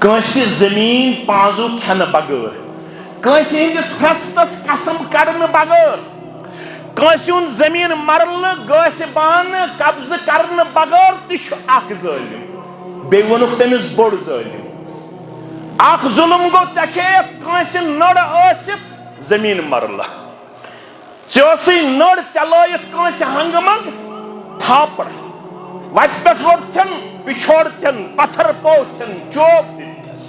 कंसी जमीन पाजू खन बगैर, कंसी हिंदिस फैसलस कसम करने बगैर, कंसी उन जमीन मरल गसबान कब्ज करने बगैर तिश अख जालिम, बे वनुक तमिस बोड़ जालिम। अख जुल्म गो चखे कंसी नड़ आसित जमीन मरल, चोसी नड़ चलायत कंसी हंगमंग थापड़ वत पे रोड़न पिछोड़न पत्थर पोथन चोप दिस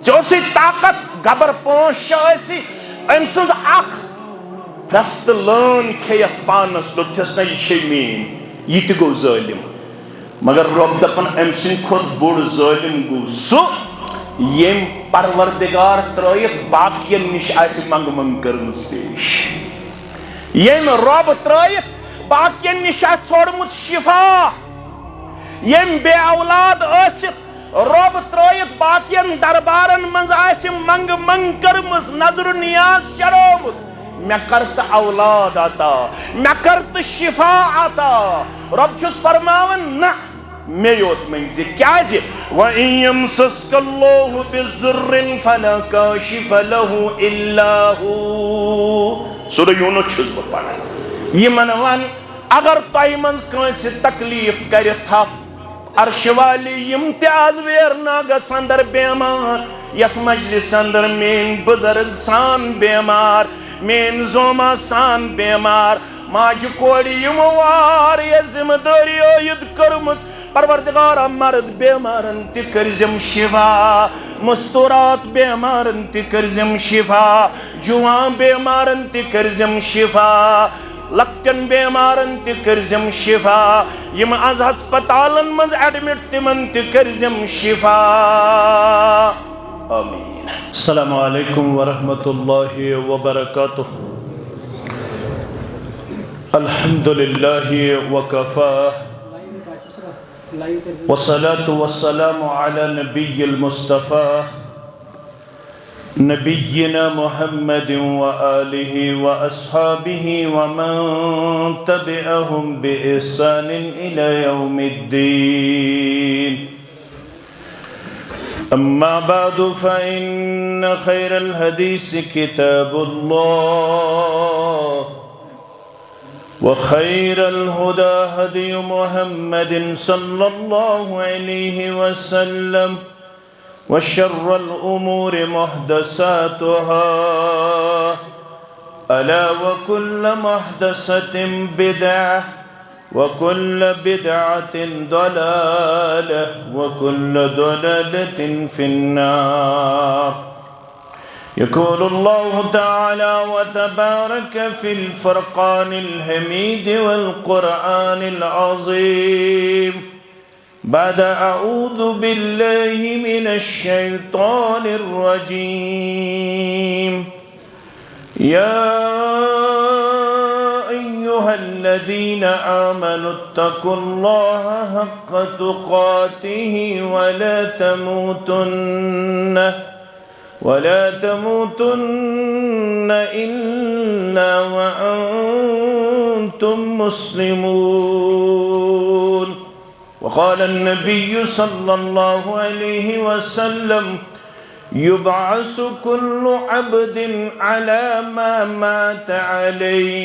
चोसी ताकत गबर पोश अम सज अख प्रस्त लन खेत पानस दोथस ना यह मीन यह गो जालिम। मगर रब दपन अम सद खुद बोड़ जालिम गो सह यम परवरदिगार त्रयित बाकियन निश आसि मंग मंग करमस पेश, यम रब त्रयित बाकियन निश छोड़मुत शिफा, यम बे औलाद आसित रब त्रयित बाकियन दरबारन मज आसि मंग मंग करमस नजर नियाज चढ़ोमुत, मे करत औलाद अता, मे करत शिफा अता। रब छुस फरमावन ना मे योत मंज क्या व यमसस्कल्लाहु बिज़ुर्रिन फला काशिफ लहु इल्ला हु। सूरह यूनुस छुस बह पढ़ान यमन वन अगर तय मन कंस तकलीफ कर अर्श वाली यम आज वेरना गंदर बेमार, यथ मजलिस अंदर मेन बुजुर्ग सान बेमार, मेन जोमा सान बेमार, माज कोड़ी यम वार जिम्मेदारी आयद कर्मस परवरदिगार मर्द बेमारन ति करजम शिफा, मस्तूरात बेमारन ति करजम शिफा, जुआन बेमारन ति करजम शिफा, लक्टन बेमारन ति करजम शिफा, यम आज हस्पतालन मज एडमिट तिमन ति करजम शिफा। आमीन। अस्सलामु अलैकुम वरहमतुल्लाहि वबरकातुह। अल्हम्दुलिल्लाहि वकफा वस्सलातु वस्सलामु अला नबिय्यिल मुस्तफा नबिय्यिना मुहम्मदिन व आलिहि व अस्हाबिहि व मन तबिअहुम बिइहसानिन इला यौमिद्दीन। अम्मा बअदु फ़इन्न खैरल हदीस किताबुल्लाह व खैरल हुदा हदी मुहम्मदिन सल्लल्लाहु अलैहि वसल्लम व शर्रल उमूर मुहदसातुहा अला व कुल्ल मुहदसतिन बिदअह व कुल्ल बिदअतिन दलालह व कुल्ल दलालतिन फिन्नार। यक़ूलु अल्लाहु तआला व तबारक फ़िल फ़ुरक़ानिल हमीद वल क़ुरआनिल अज़ीम बाद अऊज़ु बिल्लाहि मिनश शैतानिर रजीम। या अय्युहल्लज़ीना आमनुत्तक़ुल्लाहा हक़्क़ तुक़ातिहि वला तमूतुन्न इल्ला व अंतुम मुस्लिमून। वक़ाल अन्नबिय्यु सल्लल्लाहु अलैहि वसल्लम युबअसु कुल्लु अब्दिन अला मा मात अलैहि।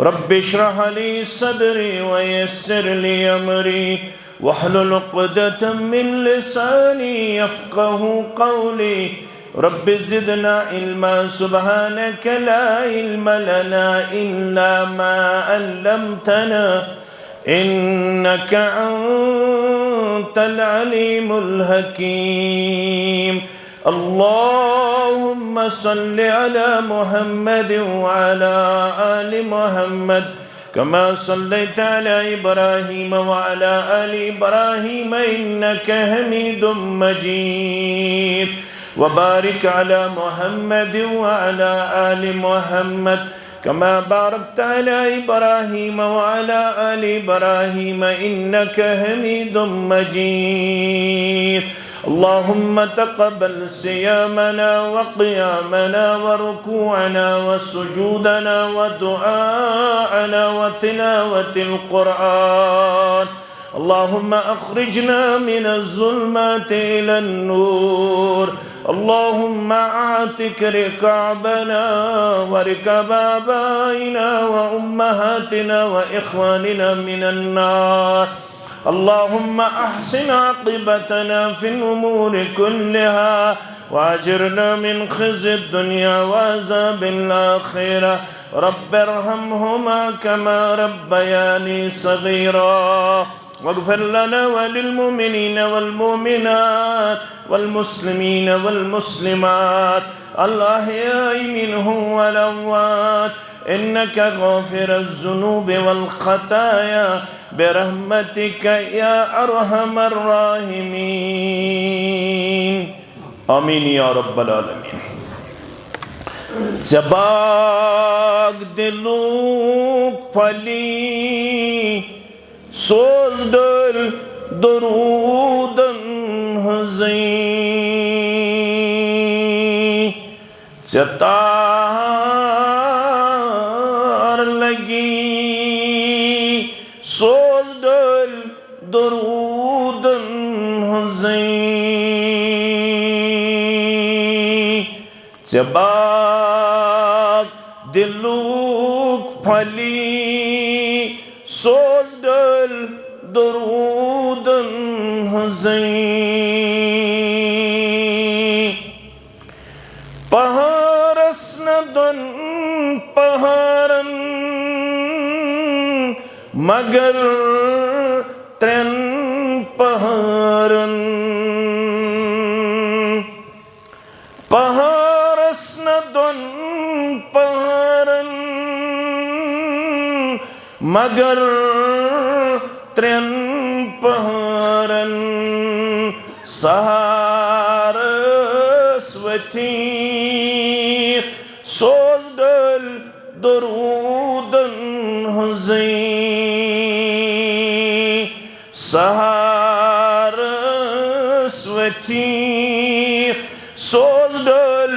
रब्बि इश्रह ली सदरी व यस्सिर ली अमरी वहलुल उक़दतम मिन लिसानी यफ़क़हू क़ौली। रब्बि ज़िदना इल्मा सुब्हानक ला इल्म लना इल्ला मा अल्लमतना इन्नक अंतल अलीमुल हकीम। अल्लाहुम्मा सल्लि अला मुहम्मद व अला आलि मुहम्मद कमा सल्लैता अला इब्राहीम व अला आलि इब्राहीम इन्नक हमीदुम मजीद। व बारिक अला मुहम्मद व अला आलि मुहम्मद कमा बारकता अला इब्राहीम व अला आलि इब्राहीम इन्नक हमीदुम मजीद। अल्लाहुम्मा तक़ब्बल सियामना व क़ियामना व रुकूअना व सुजूदना व दुआअना व तिलावतिल क़ुरआन اللهم أخرجنا من الظلمات إلى النور. اللهم اعتق رقابنا ورقاب آبائنا وأمهاتنا وإخواننا من النار. اللهم أحسن عاقبتنا في الأمور كلها وأجرنا من خزي الدنيا وعذاب الآخرة. رب ارحمهما كما ربياني صغيرا. واغفر لنا وللمؤمنين والمؤمنات والمسلمين والمسلمات الأحياء منهم والأموات إنك غافر الذنوب والخطايا برحمتك يا أرحم الراحمين. آمين يا رب العالمين. Zabag diluk pali sozdal darudan hazai chatar lagi sozdal darudan hazai Zabag diluk pali sozdal darudan hazai paharasnadan paharan magar tren paharan paharasnadan paharan magar tren paharan Saraswati sozdal darudan hazai Saraswati sozdal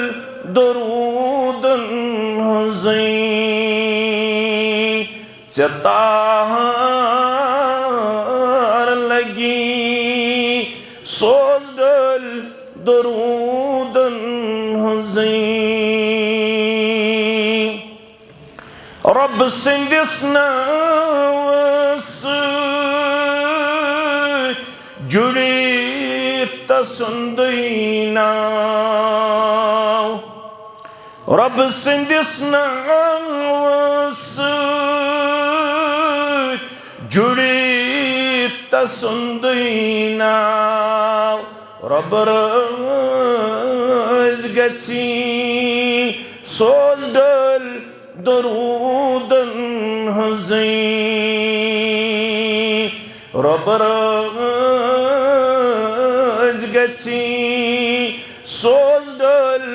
darudan hazai chatar lagi sozdal darudan hazai Rabb sindisna wası julit tasundina Rabb sindisna wası julit tasundina Rabb razgatsi sozdal darudan hazai Rabb razgatsi sozdal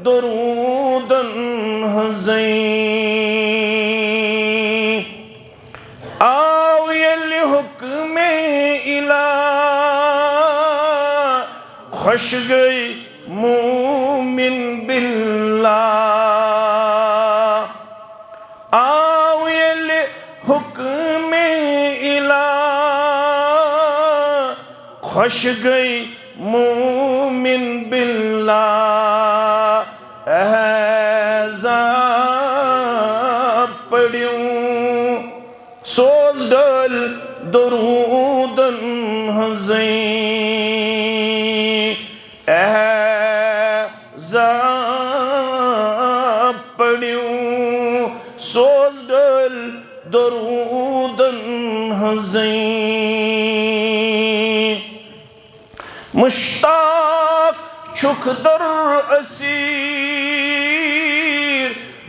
darudan hazai Aw yalli hukme ilah khosh gay mu'min billah Aw yalli hukme ilah khosh gay mu'min billah ahzab padiyun sozdal darudan hazai ahzab padiyun sozdal darudan hazai mushtaq chukdar asir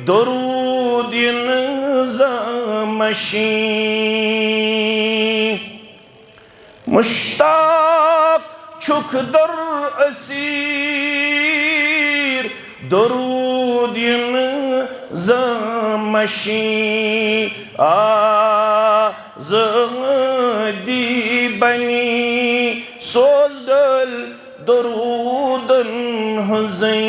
درود نظامشی مشتاق چک در اسیر درود نظامشی آزادی بنی سوزدل درودن هزی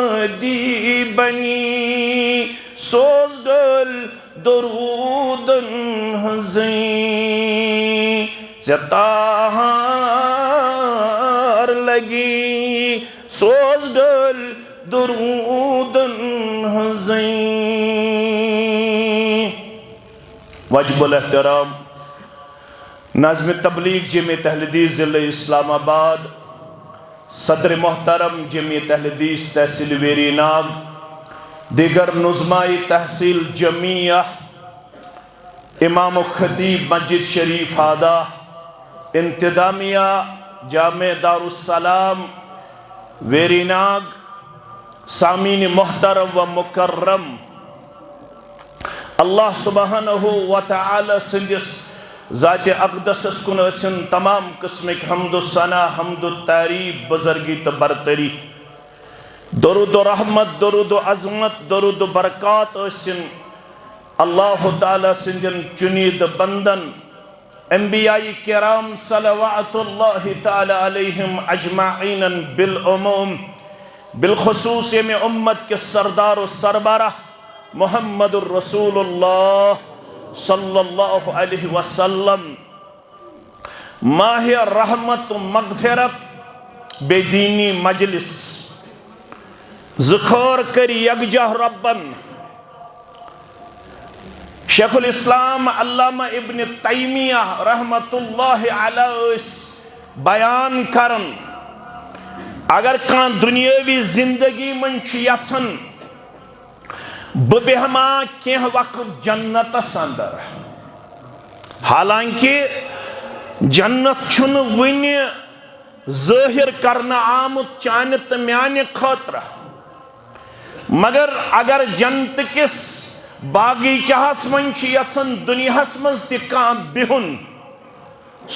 آزادی بنی سوزدل दरूदन हज़ीं ज़ताहार लगी सोज डल दरूदन हज़ीं। वाजिबुल एहतराम नाज़िम तबलीग जमीयत अहले हदीस ज़िला इस्लामाबाद, सदर मोहतरम जमीयत अहले हदीस तहसील वेरीनाग, दीगर नुज़माई तहसील जमिया, इमाम खतीब मस्जिद शरीफ हादा, इंतज़ामिया जामे दारुस्सलाम वेरीनाग, सामीन मोहतरम व मुकर्रम, अल्लाह सुब्हानहु व तआला सिंदिस ज़ाते अक़दस कुन असिन तमाम किस्मिक हम्दु सना हम्दु तारीफ बुज़ुर्गी तो बरतरी, दरूद रहमत दरूद अज़मत दरूद बरक़ात असिन अल्लाह ताला सिंदन चुनीद बंदन अंबियाई किराम सल्लल्लाहु ताला अलैहिम अजमाइन बिल उमूम बिलखुसूस में उम्मत के सरदार व सरबराह मुहम्मदुर रसूलुल्लाह सल्लल्लाहु अलैहि वसल्लम माह रहमत मगफिरत बेदीनी मजलिस ज़िक्र कर यकजह रब्बन शेखुल इस्लाम अल्लामा इब्न तैमिया रहमतुल्लाह अलैह बयान करन अगर कान दुनियावी जिंदगी मन यछन बेहमा कह वक्त जन्नतस अंदर, हालांकि जन्नत छुन वन ज़ाहिर करना आमुत चान तो म्यान खतर, मगर अगर जन्नत किस बागीचाहस मन यछन दुनियास मज बिहुन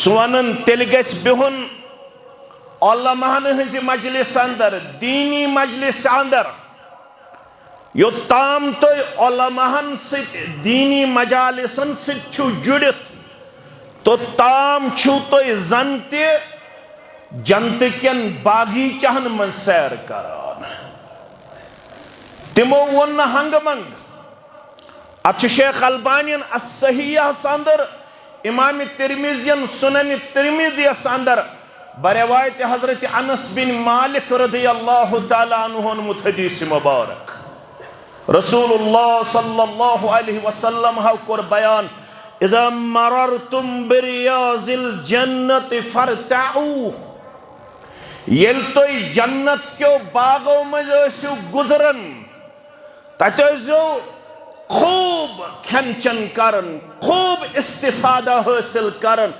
सुवन तेल गस बिहुन उलमाहन हज मजलिस अंदर दीनी मजलिस अंदर योत्ताम तो उलमाहन सत दीनी मजालिसन सत जुड़ित तो ताम छु तो जन ते जन्नत केन बागीचाहन मन सैर करान। तिमो वोन हंग मंग अच्छ शेख अलबानियन अस्सहिह अंदर इमाम तिरमिज़ियन सुनन तिरमिज़ियस अंदर बरवायत हजरत अनस बिन मालिक रज़ियल्लाहु ताला अन्हु मुहदीस मुबारक रसूलुल्लाह सल्लल्लाहु अलैहि वसल्लम हाउ कोर बयान इज़ा मररतुम बिरियाज़िल जन्नत फरताऊ, येल तो जन्नत के बागों में जो गुजरन ततो खूब खनचन करन, खूब इस्तिफादा हासिल करन,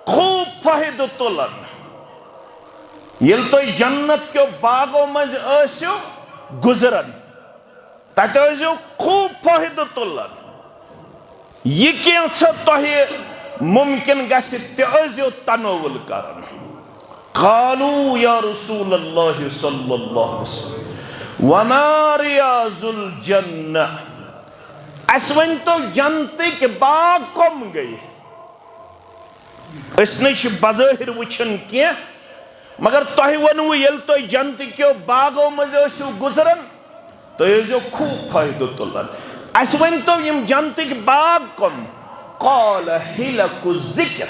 खूब फायदा तुलन। येल तो जन्नत के बागों में गुजरन ततो खूब फायदा तुलन। यह क्या तोहे मुमकिन गसि त्यो तनोवुल करन। क़ालू या रसूलल्लाह सल्लल्लाहु अलैहि वसल्लम वमा रियाज़ुल जन्नह, अस वन तो जन्नत के बाग कम गई बज़ाहिर वुचन क्या, मगर तोह वनु येल तो जन्नत के बागों में गुजरन तो खूब फायदा तुलन। अस वन तो यम जन्नत के बाग कम। क़ाल हिलकु ज़िक्र,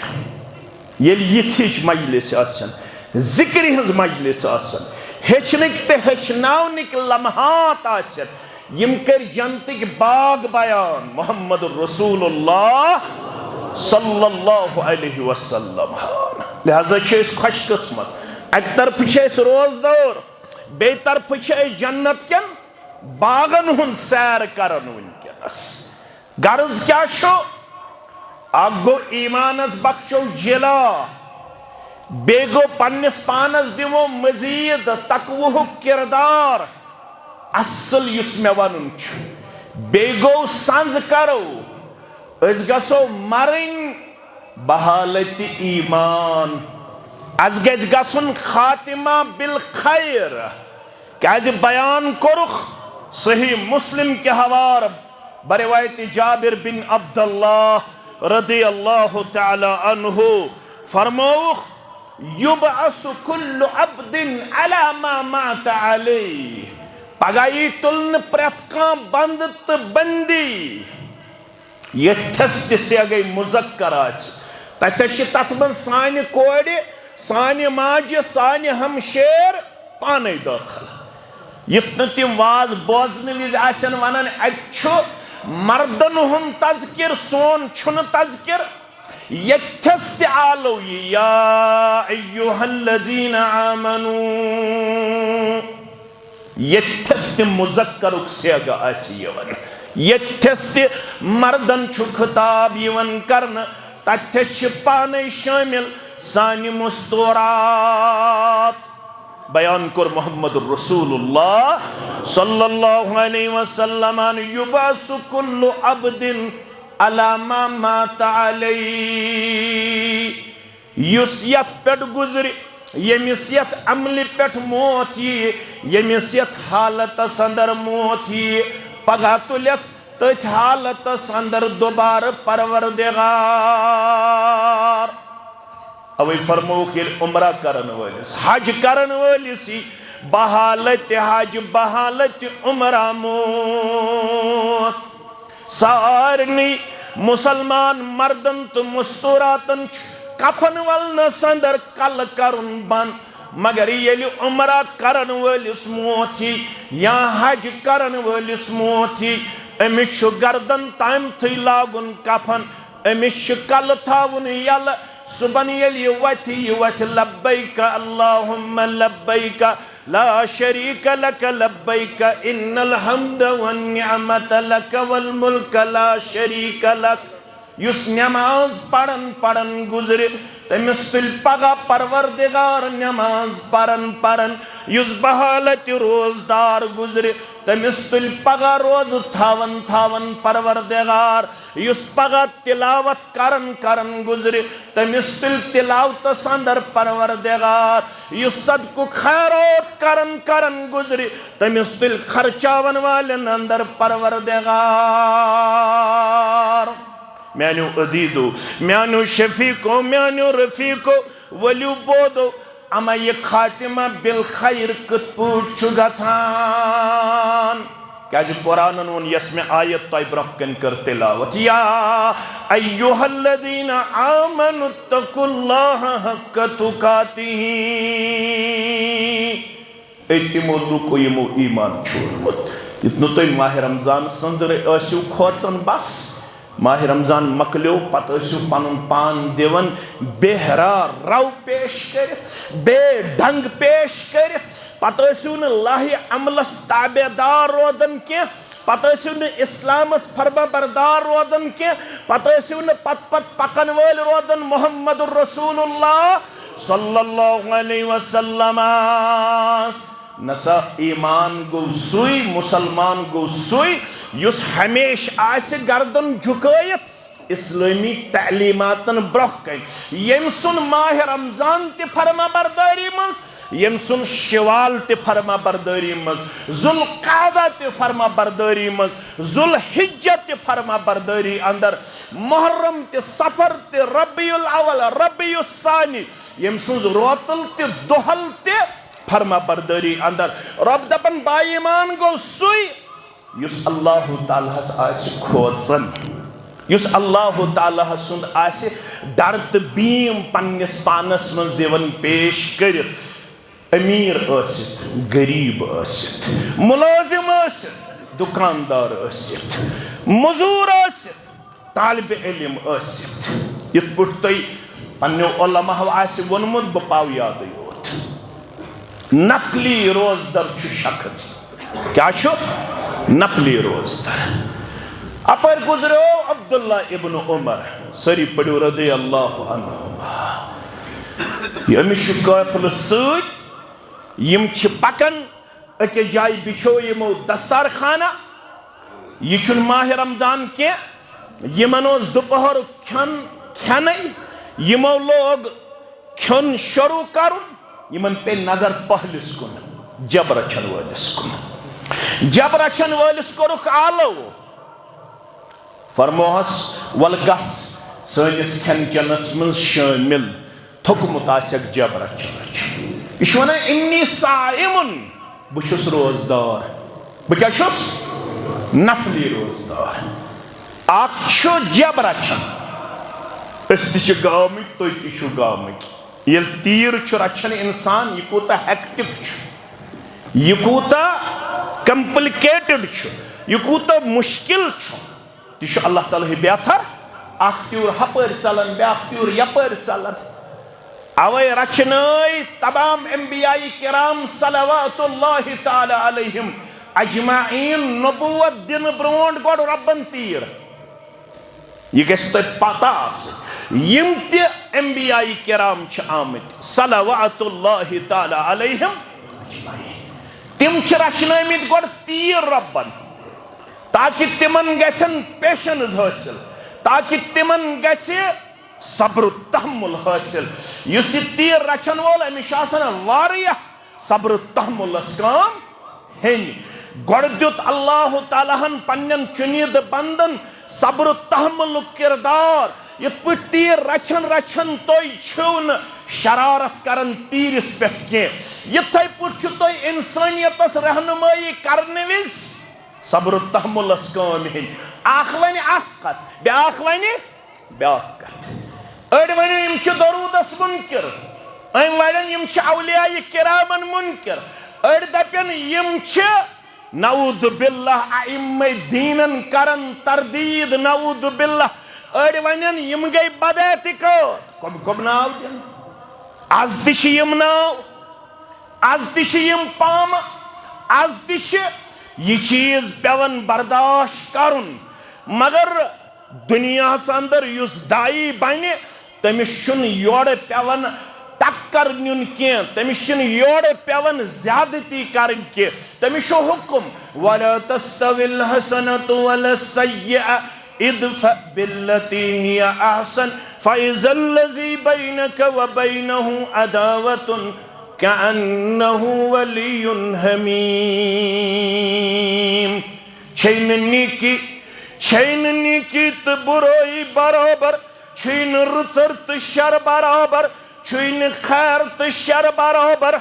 येल यिछ मजलिस आसन ज़िक्र हज मजलिस आसन हेचनिक ते हेचनावनिक लम्हात आसन यम कर जन्नत के बाग बयान मोहम्मद रसूलुल्लाह सल्लल्लाहु अलैहि वसल्लम। लिहाजा खुश किस्मत, एक तरफ रोजदार बे तरफ जन्नत केन बागन हुन सैर करन वनकस। गर्ज क्या गो ईमानस बख्शो जिला, बेगो पन्निस पानस दिवो मजीद तकवुह किरदार असल युस मे वनुन बेगो संज करो अस गसो मरन बहालत ईमान, अस गज गसुन खातिमा बिल खैर। क्या बयान कोरुख सही मुस्लिम के हवार बरवायत जाबिर बिन अब्दुल्लाह रज़ियल्लाहु ताला अन्हु फरमौख युबअसु कुल्लु अब्दिन अला मा मात अलैह, पगाई तुलन प्रत का बंद तो बंदी यथस से गई मुजक्कर तथ मन सान कोड़ सान माज सान हमशेर पाने दाखिल युथ न तम वाज बोजन विज वन मर्दन हुन तज़किर सोन छुन तज़किर यथस आलो या अय्युहल्लज़ीना आमनू यथस मुजक्कर सेग आवन यथस मर्दन खिताब यवन करन तथ्य पाने शामिल सानि मुस्तूरात बयान कर मोहम्मद रसूलुल्लाह सल्लल्लाहु अलैहि वसल्लम युबासु कुल्लु अब्दिन अला मा माता अलैहि युस यत पेट गुजर यमिस यत अमल पेट मौत यमिस यत हालत अंदर मौत पगह तुलस तथ हालत अंदर दोबार परवरदिगार अवे फरमोक उमरा करन वलिस हज करन वलिस बहालत हज बहालत उमरा मौत सारनी मुसलमान मर्दन तो मुस्तूरातन कफन वलनस अंदर कल करुन बन मगर ये उमरा करन वलिस मौत या हज करन वलिस मौत अमिस गर्दन ताम थी लागुन कफन अमिस कल थावन यल सुबन ये वथ लब्बैक अल्लाहुम्मा लब्बैक ला शरीक लक लब्बैक इन्नल हम्द वन निअमत लक वल मुल्क ला शरीक लक युस नमाज पढ़न पढ़न गुजरे तमिस तुल पगह परवरदिगार नमाज पढ़न पढ़न युस बहालत रोजदार गुजरे तमिस तुल पगह रोज थावन थावन परवरदिगार युस पगह तिलावत करन करन गुजरे तमिस तुल तिलावत अंदर परवरदिगार युस सदको खैरात करन करन गुजरे तमिस तुल खर्चावन वालन अंदर परवरदिगार म्यानो अदीदो म्यानो शफीको म्यानो रफीको वलु बोदो अमा ये खातिमा बिल खैर कत पूट छु गछान क्या जो कुरान वन यस में आयत तय ब्रकन कर तिलावत या अय्युहल्लज़ीना आमनु तकुल्लाह हक्क तुकातिही एतिमो लुको यमो ईमान छोड़मत इतनो तो माह रमजान संदर आसु खोचन बस माह रमजान मकलो पत पन पान दिवन बेहरा रव पेश कर बेढंग पेश कर पत लाहि अमलस ताबेदार रोदन के पत इस्लामस फरमा बरदार रोदन के पत पत पत पकन वल रोदन मोहम्मद रसूलुल्लाह सल्लल्लाहु अलैहि वसल्लम नसा ईमान गो सुई मुसलमान गो सुई युस हमेश आसे गर्दन झुकायत इस्लामी तालीमातन ब्रख कन यम सुन माह रमजान ते फरमा बरदारी मज यम सुन शवाल ते फरमा बरदारी मज जुल्कादा ते फरमा बरदारी मज जुल हिज्जा ते फरमा बरदारी अंदर मुहर्रम ते सफर ते रबीउल अव्वल रबीउस सानी यम सुन रोतल ते दोहल ते फरमा बरदारी अंदर रब दपन बाईमान गो सुई युस अल्लाह ताला आस खोचन युस अल्लाह ताला सुंद आस डर तो बीम पन्निस पानस मज दिवन पेश कर अमीर आसित गरीब आसित मुलाजिम आसित दुकानदार आसित मजूर आसित तालिब इल्म आसित युत पुट तय पन्नो उलमा आस वोनमुत ब पाव याद नकली रोजदर शख्स क्या नकली रोजदर अपर गुजरो अब्दुल्ला इब्न उमर सरी पड़ो रदी अल्लाह अन्हुमा यमिश काफिल सत यम छ पकन अके जाय बिछो यमो दस्तार खाना यह माह रमजान के यमन दोपहर खन खन यमो लोग खन शुरू करुन यमन पे नजर पहलिस कुन जब रचन वालिस कोरुक आलो फरमोहस वल गस सनिस खन चनस मन शामिल थुकमुत आसक जब रचन इश वन इन्नी साइमुन बुछुस रोजदार बह क्या नफली रोजदार आक्षो जब रचन अस्ति गामिक तो तिशु गामिक येल तीर छु रचन इंसान ये कोता हेक्टिक छु ये कोता कॉम्प्लिकेटेड छु ये कोता मुश्किल छु तिशु अल्लाह ताला ही बेहतर अख तीर हपर चलन ब्याख तीर यपर चलन अवै रचनय तमाम अंबियाई किराम सलवातुल्लाहि ताला अलैहिम अजमाइन नबुवत दिन ब्रोंड गोड रब्बन तीर ये गस तो पता यम ते अंबियाई किराम छ आमत सलवातुल्लाहि ताला अलैहिम अजमाइन तिम छ रचनमित गोड तीर रब्बन ताकि तिमन गसन पेशेंस हासिल ताकि तिमन गसे सब्र तहम्मुल हासिल युस तीर रचन वोल अमिश वारिया सब्र तहम्मुल काम हेन गोड़ दुत अल्लाह तालाहन पन्नन चुनिद बंदन सब्र तहम्मुल किरदार यत पे तीर रचन रचन तोय छुन शरारत करन तीरस पे के यथै पुछ तोय इंसानियतस रहनुमाई करने विस सब्र तहम्मुल काम हेन आख वनि आखत ब्याख वनि ब्याख अड़ वन यम दरूदस मुनकर अम वन यम औलिया किरामन मुनकर अड़ दपन यम नऊद बिल्लाह अइम्मे दीनन करन तरदीद नऊद बिल्लाह अड़ वन यम गई बदैत कब कब नाव दिन आज तिश यम नाव आज तिश यम पाम आज तिश ये चीज पेवन बर्दाश्त करुन मगर दुनिया अंदर युस दाई बने तमिस योड़ पेवन टक्कर नुन कह तमिस योड़ पेवन ज्यादती कर तमिस हुकुम वला तस्तविल हसनतु वला सय्यअ इदफ़अ बिल्लती हिय अहसन फ़इज़ल्लज़ी बैनक व बैनहु अदावतुन कअन्नहु वलियुन हमीम छैन नीकी तो बुराई बराबर छुन रुचर तो शर बराबर छुन खैर तो शर बराबर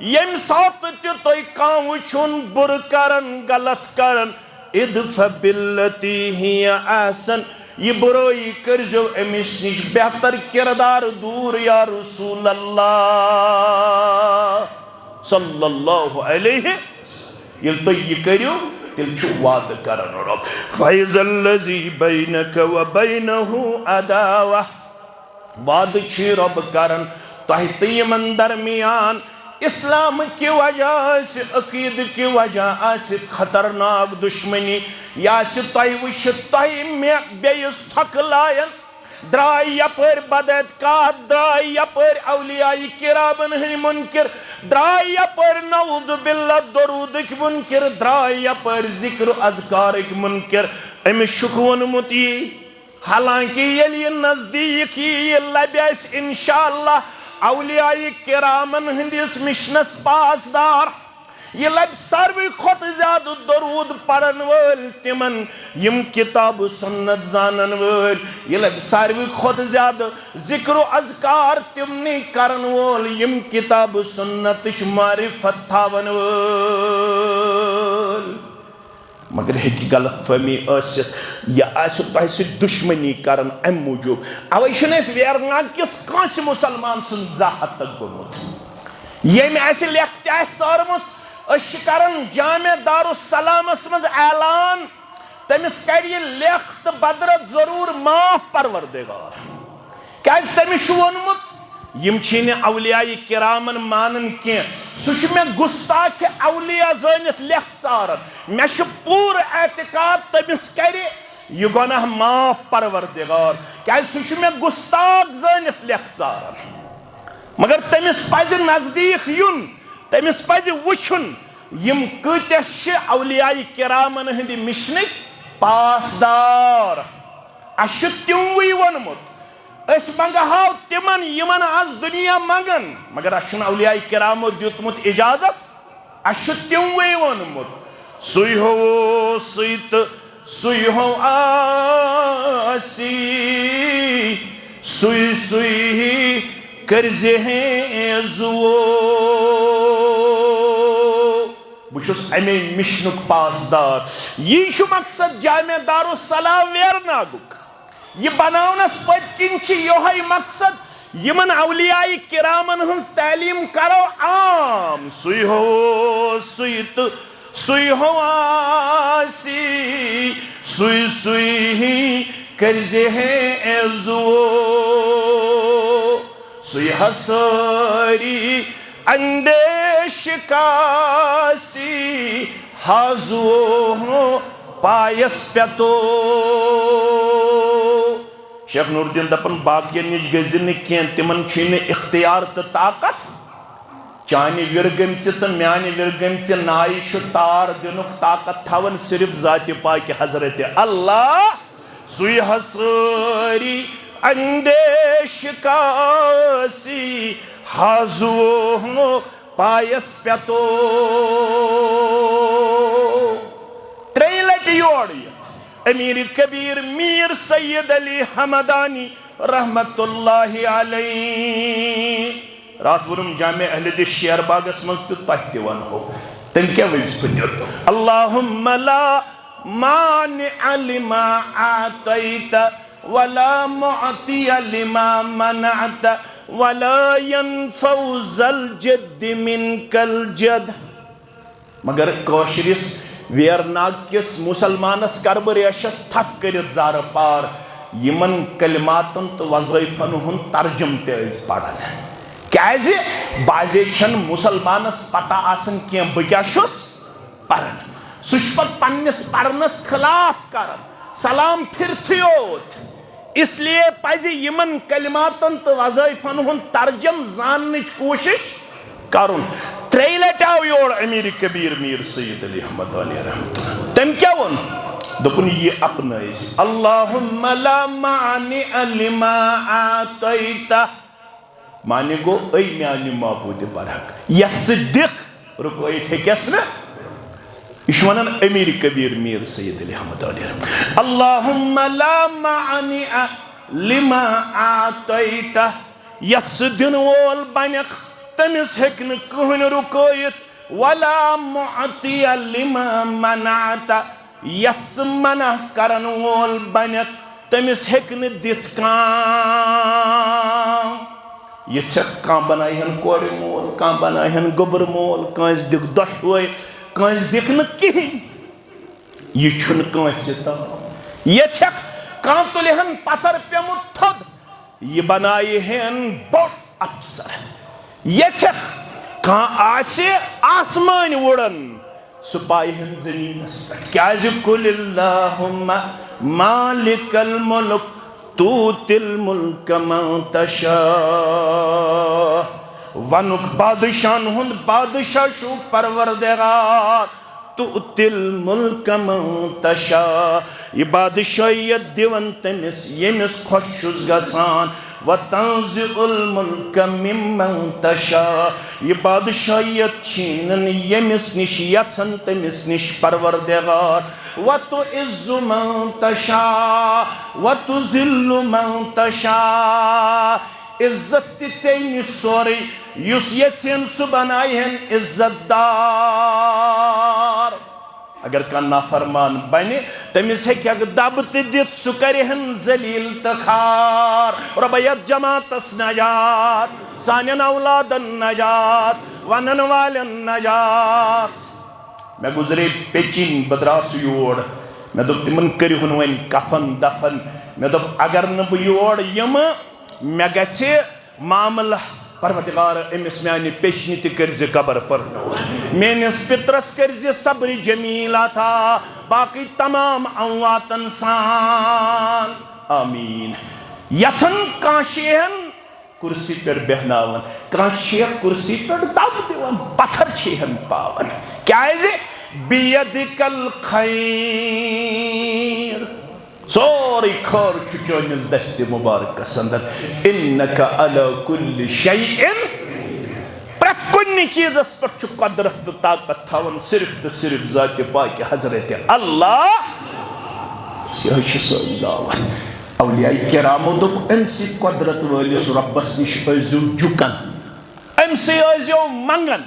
यम सात तुम कह वुन बुर करन गलत करन इदफ़अ बिल्लती हिय अहसन ये बुराई करजो अमिस निश बेहतर किरदार दूर या रसूल अल्लाह सल्लल्लाहु अलैहि ये तो ये करो तिल वाद करन रब फ़इज़ल्लज़ी बैनक व बैनहु अदावा वाद छी रब करन तह तयमन दरमियान इस्लाम की वजह से अकीद की वजह से खतरनाक दुश्मनी या तह वुच तह मे बेस थक लायन द्राय यपर बदत का द्राय यपर औलियाई किरामन हन मुनकर द्राय यपर नऊद बिल्लाह दरूद मुनकर द्राय यपर जिक्र अज़कार मुनकर अमिस शुक वोनमुत यी हालांकि ये नजदीक ये लब्यास इंशाअल्लाह औलियाई किरामन हंदिस मिशनस पासदार ये लब सारवी खुद ज्यादा दरूद पढ़न वल तिमन यम किताब सुन्नत जानन वल ये लब सारवी खुद ज्यादा जिक्र अज़कार तिमने करन वल यम किताब सुन्नत मारिफत थावन वल मगर हेकि गलत फहमी या तह दुश्मनी करन अम मूजूब अवे वेरना किस कांस मुसलमान सुन जाहत तक गोमुत यम लेख सारमुत करन जामे दारुस्सलामस मज ऐलान तमिस कर लेख तो बदरत जरूर माफ परवरदिगार क्या तमिस वोनमुत यम औलियाई किरामन मानन कह सह मे गुस्ताख औलिया जानित लेख चारन मे पूर एतकाद तमिस कर यह गुनाह माफ परवरदिगार क्या सह मे गुस्ताख जानित लेख चारन मगर तमिस पज नजदीक युन तमिस पज वुचुन यम कत्या औलियाई किरामन हंद मिशनिक पासदार अश तिमवे वोनमुत मंगहाव तिमन यमन आज दुनिया मंगन मगर अश औलियाई किरामो दितमुत इजाजत अश तिमवे वोनमुत सुई हो सत सुई हो आसी सुई सुई करजे हैं जुओ बुशुस अमे मिशनुक पासदार। यह मकसद जामिया दारुस्सलाम वेरनागुक। यह बनावनस पत्किन योहै मकसद यमन औलियाई किरामन हंस तालीम करो आम। सुई हो आसी सुई सुई करजे है एजो सुई हसरी अंदेश कासी हाजो पायस प्यतो। शेख नूरुद्दीन दपन बाकियन निश गजिन कह तिमन इख्तियार तो ताकत चानि विरगम तो म्यानि विरगम नाई तार दिनुक ताकत थवन सिर्फ जाति पाक हजरत अल्लाह। सुई हसरी अंदेश कासी हाजो पायस प्यतो। त्रेय लट योड़ अमीर कबीर मीर सैयद अली हमदानी रहमतुल्लाहि अलैहि रात वुरुम जामे अहले शेर बागस मज तो तह हो तम क्या वजीफ दित अल्लाहुम्मा ला मानिअ लिमा आतैत वला मुअतिय लिमा मनअत वला यनफउ ज़ल जद्द मिनकल जद। मगर कौशरिस वेरनाग किस मुसलमानस कर्ब रेशस थप कर जार पार यमन कलिमातन तो वज़ाइफन हुन तर्जुम ते पढ़ान क्याजे बाजे छन मुसलमानस पता आसन के बह क्या पढ़ान सुपत पन्नस पढ़नस खिलाफ कर सलाम फिर योत। इसलिए पज यमन कलिमातन तो वज़ाइफन हुन तर्जुम जानने कोशिश करुन। त्रेय लट आव योर अमीर कबीर मीर सैयद अली हमदानी रहमतुल्लाह तम क्या वन दोपन ये अपनाइस अल्लाहुम्मा ला मानिअ लिमा आतैत माने गो ऐ म्यानि माबूद बरहक यथ दिख रुको हेकस न यह वन अमीर कबीर मीर सैयद अली हमदानी रहमतुल्लाह अल्लाहुम्मा ला मानिअ लिमा आतैत यथ दिन वोल बनख तमिस हेक कहन रुकोयत वला मुअतिय लिमा मनात यथ मना करन वोल बनत तमिस हेक दित काम। ये कह बनाहन कोर मोल कह बनाहन गोबर मोल कंस दिख दशवै कंस दिख न कहीं यह कंस ये कह तुलहन पथर पेमुत थद यह बनाहन बोट अफसर। ये कह आसमान उड़न सह पाहन जमीनस पे क्या कुलिल्लाहुम्मा मालिकल मुल्क तूतिल मुल्क मन तशा। वनुक बादशाह हुंद बादशाह शु परवरदिगार तूतिल मुल्क मन तशा। यह बादशाहियत दिवन तमिस यमिस खुश छुस गसान व तंज़िउल मुल्क मिम्मन तशा। यह बादशाहियत छीनन यमिस निश यत्सन तमिस निश परवरदिगार व तुइज़्ज़ु मन तशा व तुज़िल्लु मन तशा। इज्जत ते सोरे युस यत्सन सु बनायहन इज्जतदार। अगर कह नाफरमान बने तमिस हेक दब दित सह करहन जलील तो खार। रबयत जमातस नजात सानन औलादन नजात वनन वालन नजात। मैं गुजरे पेचिन बदरास योर मैं दोप तिमन करिहुन वन कफन दफन मैं दोप अगर न बह योर यम मे गछे मामला परवरदिगार अमिस म्यानि पेशनी त करजे कबर पर मेनिस पित्रस करजे सब्र जमील अता बाकी तमाम अमवातन सान आमीन। यथन काशेहन कुर्सी पर बेहनावन काशे कुर्सी पर दब दिवन पत्थर छेहन पावन क्या बियदिकल खैर सोरी खर चुनिस दस्ते मुबारक अंदर इन्नका अला कुल्लि शैइन प्रकुन चीजस पर कदरत तो ताकत थवन सिर्फ तो सिर्फ जाति पाक हजरत अल्लाह। औलिया किरामो दोप अमि कदरत वलिस रब्बस निश झुकन अमि मंगन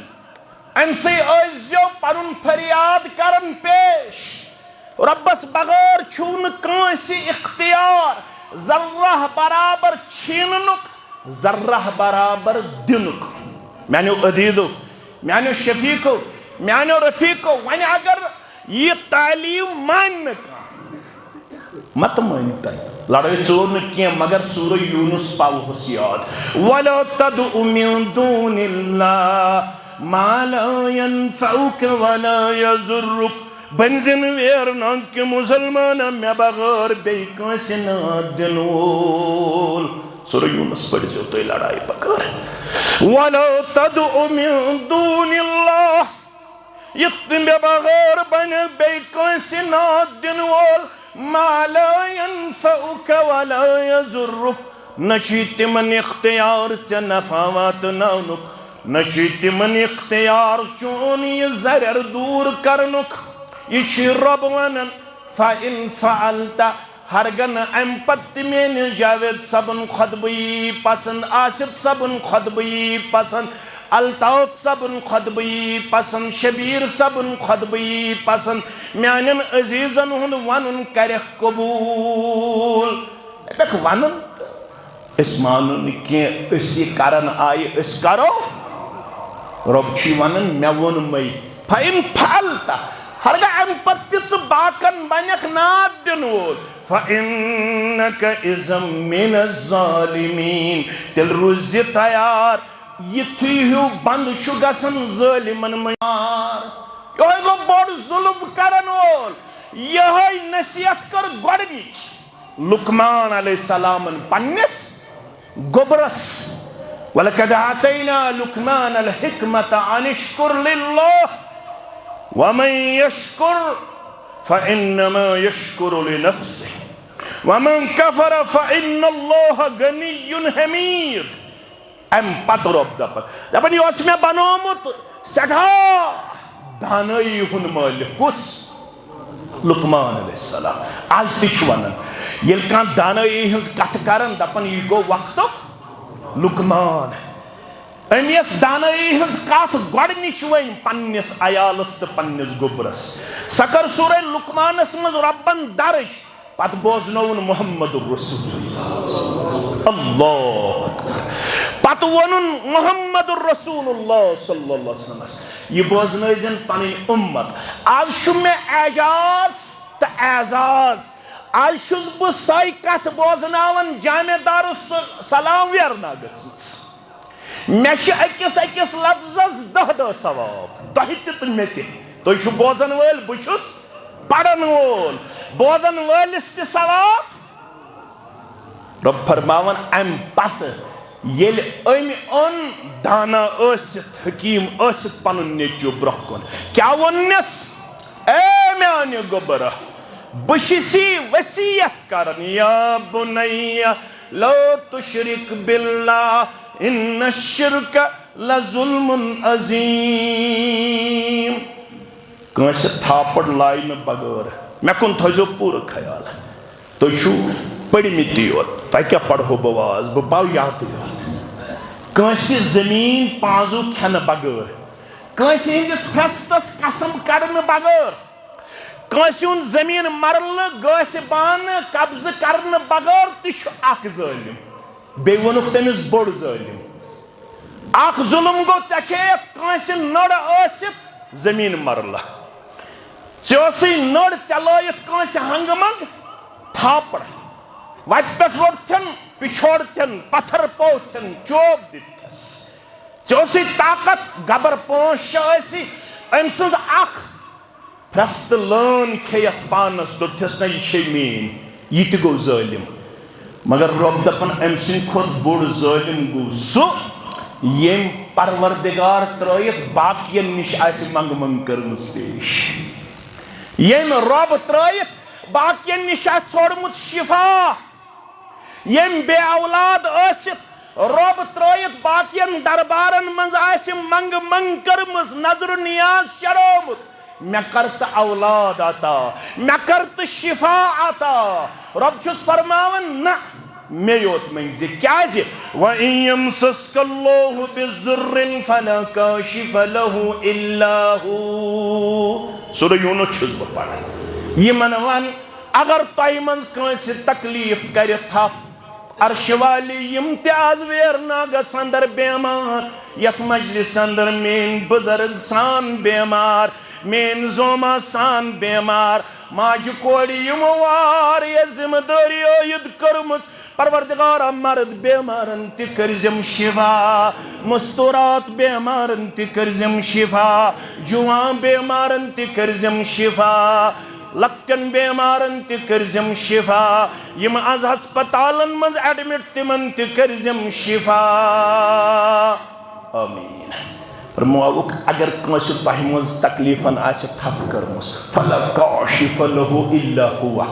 अमसे आजो पनुन फरियाद करन पेश रब्बस बगैर छून कांसी इख्तियार जर्रह बराबर छीनुक जर्रह बराबर दिनुक मानो अदीदो मानो शफीको मानो रफीको वन अगर ये तालीम मान मत मानता लड़ाई चोर न किया मगर सूरह यूनुस पावस याद वला तदउ मिन दूनिल्लाह मा ला यनफउक वला यजुरुक बंजन वेर न कि मुसलमान मे बगैर बे कंसे न दिनोल सूरह यूनुस पढ़ जो तो लड़ाई बगैर वला तदउ मिन दूनिल्लाह ये बगैर बन बे कंसे न दिनोल मा ला यनफउक वला यजुरुक नची तिमन इख्तियार च नफा वातनानुक नची तिमन इख्तियार चोन ये जरर दूर करनुक ये रब वनन फ़इन फ़अल्ता हरगन अम पत्त में जावेद सबन खुतबी पसंद आसिफ सबन खुतबी पसंद अल्ताफ सबन खुतबी पसंद शबीर सबन खुतबी पसंद म्यानन अजीजन हुन वनुन करे कबूल तक वनुन इस मानुन के इसी कारण आए इस करो रब छी वनन मे वोन मई फ़इन फ़अल्ता हरगा अम पत्त बाकन बनक नाद दिन वोल फ़इन्नक इज़म मिन ज़ालिमीन तिल रुज़ तैयार यथी हूँ बंद गसन ज़ालिमन मार यह गो बड़ जुल्म करन वोल यह नसीहत कर गोडनिच लुकमान अलैहिस्सलामन पन्निस गोबरस वलकद आतैना लुकमान अल हिकमत अन इश्कुर लिल्लाह वमन यश्कुर फ़इन्नमा यश्कुरु लिनफ्सिह वमन कफ़र फ़इन्नल्लाह गनियुन हमीद अम पत रोब दपन यह मे बनोमुत सठा दानई हुन मालिक कुस लुकमान अलैहिस्सलाम आज तक वनन ये दानई हज कथ करन दपन यह गो वक्त लुकमान अमिस दानई हज कथ गोडनिच वन पन्निस अयालस तो पन्निस गोबरस सकर सूरह लुकमानस मज रब्बन दर्ज पत बोजनौन मुहम्मदुर रसूलुल्लाह अल्लाह पत वनुन मुहम्मदुर रसूलुल्लाह सल्लल्लाहु अलैहि वसल्लम ये बोजनैजन पनी उम्मत आज छु मे एजाज त एजाज आज छुस बह सै कथ बोजनावन जामेदार सलाम वेरनागस मे अकिस अकिस लफ्जस 10 सवाब तह तो मे तुम बोजन वल बहुस पढ़न वोल बोजन वलिस त सवाब रब फरमावन अम पत येल अमि ओन दाना हकीम पन नेचु ब्रोह कुन क्या वनस ए म्यान गोबर बशी वसीयत करन या बुनैया ला तुशरिक बिल्लाह इन्न शिर्क लजुल्मुन अजीम कंस थापड़ लाइन बगैर मे कुन थो पूरा ख्याल तुम पढ़मित योत तुम क्या पढ़ो बवाज बह पाव याद योत कंस जमीन पाजू खेन बगैर कंस हंदिस फस्तस कसम कड़न बगैर कंस हुन जमीन मरल गस बान कब्ज करन बगैर तक जालिम बे वनुक तमिस बोड़ जालिम अख जुल्म गो चेत कंस नड़ आसित जमीन मरल चे नड़ चलत कंस हंग मंग थापड़ वत पे रोथन पिछोड़न पत्थर पोथन चोब दिथस चे ताकत गबर पोश अम सज फ्रस्त लन खेत पानस दोथस ना यह मीन यह गो जालिम मगर रब दपन अम खुद बोड़ जालिम गो सह यम परवरदिगार त्रयत बाकियन निश मंग मंग कर्मस पेश यम रब त्रयत बाकियन निश छोड़मुत शिफा यम बे औलाद रब त्रयत बाकियन दरबारन मज मंग मंग कर्मस नजर नियाज चढ़ोमुत मे करत औलाद अता मे करत शिफा अता रब छुस फरमावन न मे योत मंज क्या वइन यमसस्कल्लाहु बिज़ुर्रिन फला काशिफ लहु इल्ला हु सूरह यूनुस छुस बह पढ़ान यमन वन अगर तय मंज कंस तकलीफ कर अर्श वाली यम ते आज वेरना गंदर बेमार यथ मजलिस अंदर मेन बुजुर्ग सान बेमार मेन जोमा सान बेमार माज कोड़ी यम वार जिम्मेदारी यद कर्म परवरदिगार मर्द बेमारन ते करजम शिफा मस्तूरात बेमारन ते करजम शिफा जुआन बेमारन ते करजम शिफा लक्कन बेमारन ते करजम शिफा यम आज हस्पतालन मज एडमिट तिमन ते करजम शिफा आमीन फरमावुक अगर कंस तह मज तकलीफन आसे थप करमस फला काशिफ लहु इल्ला हुवा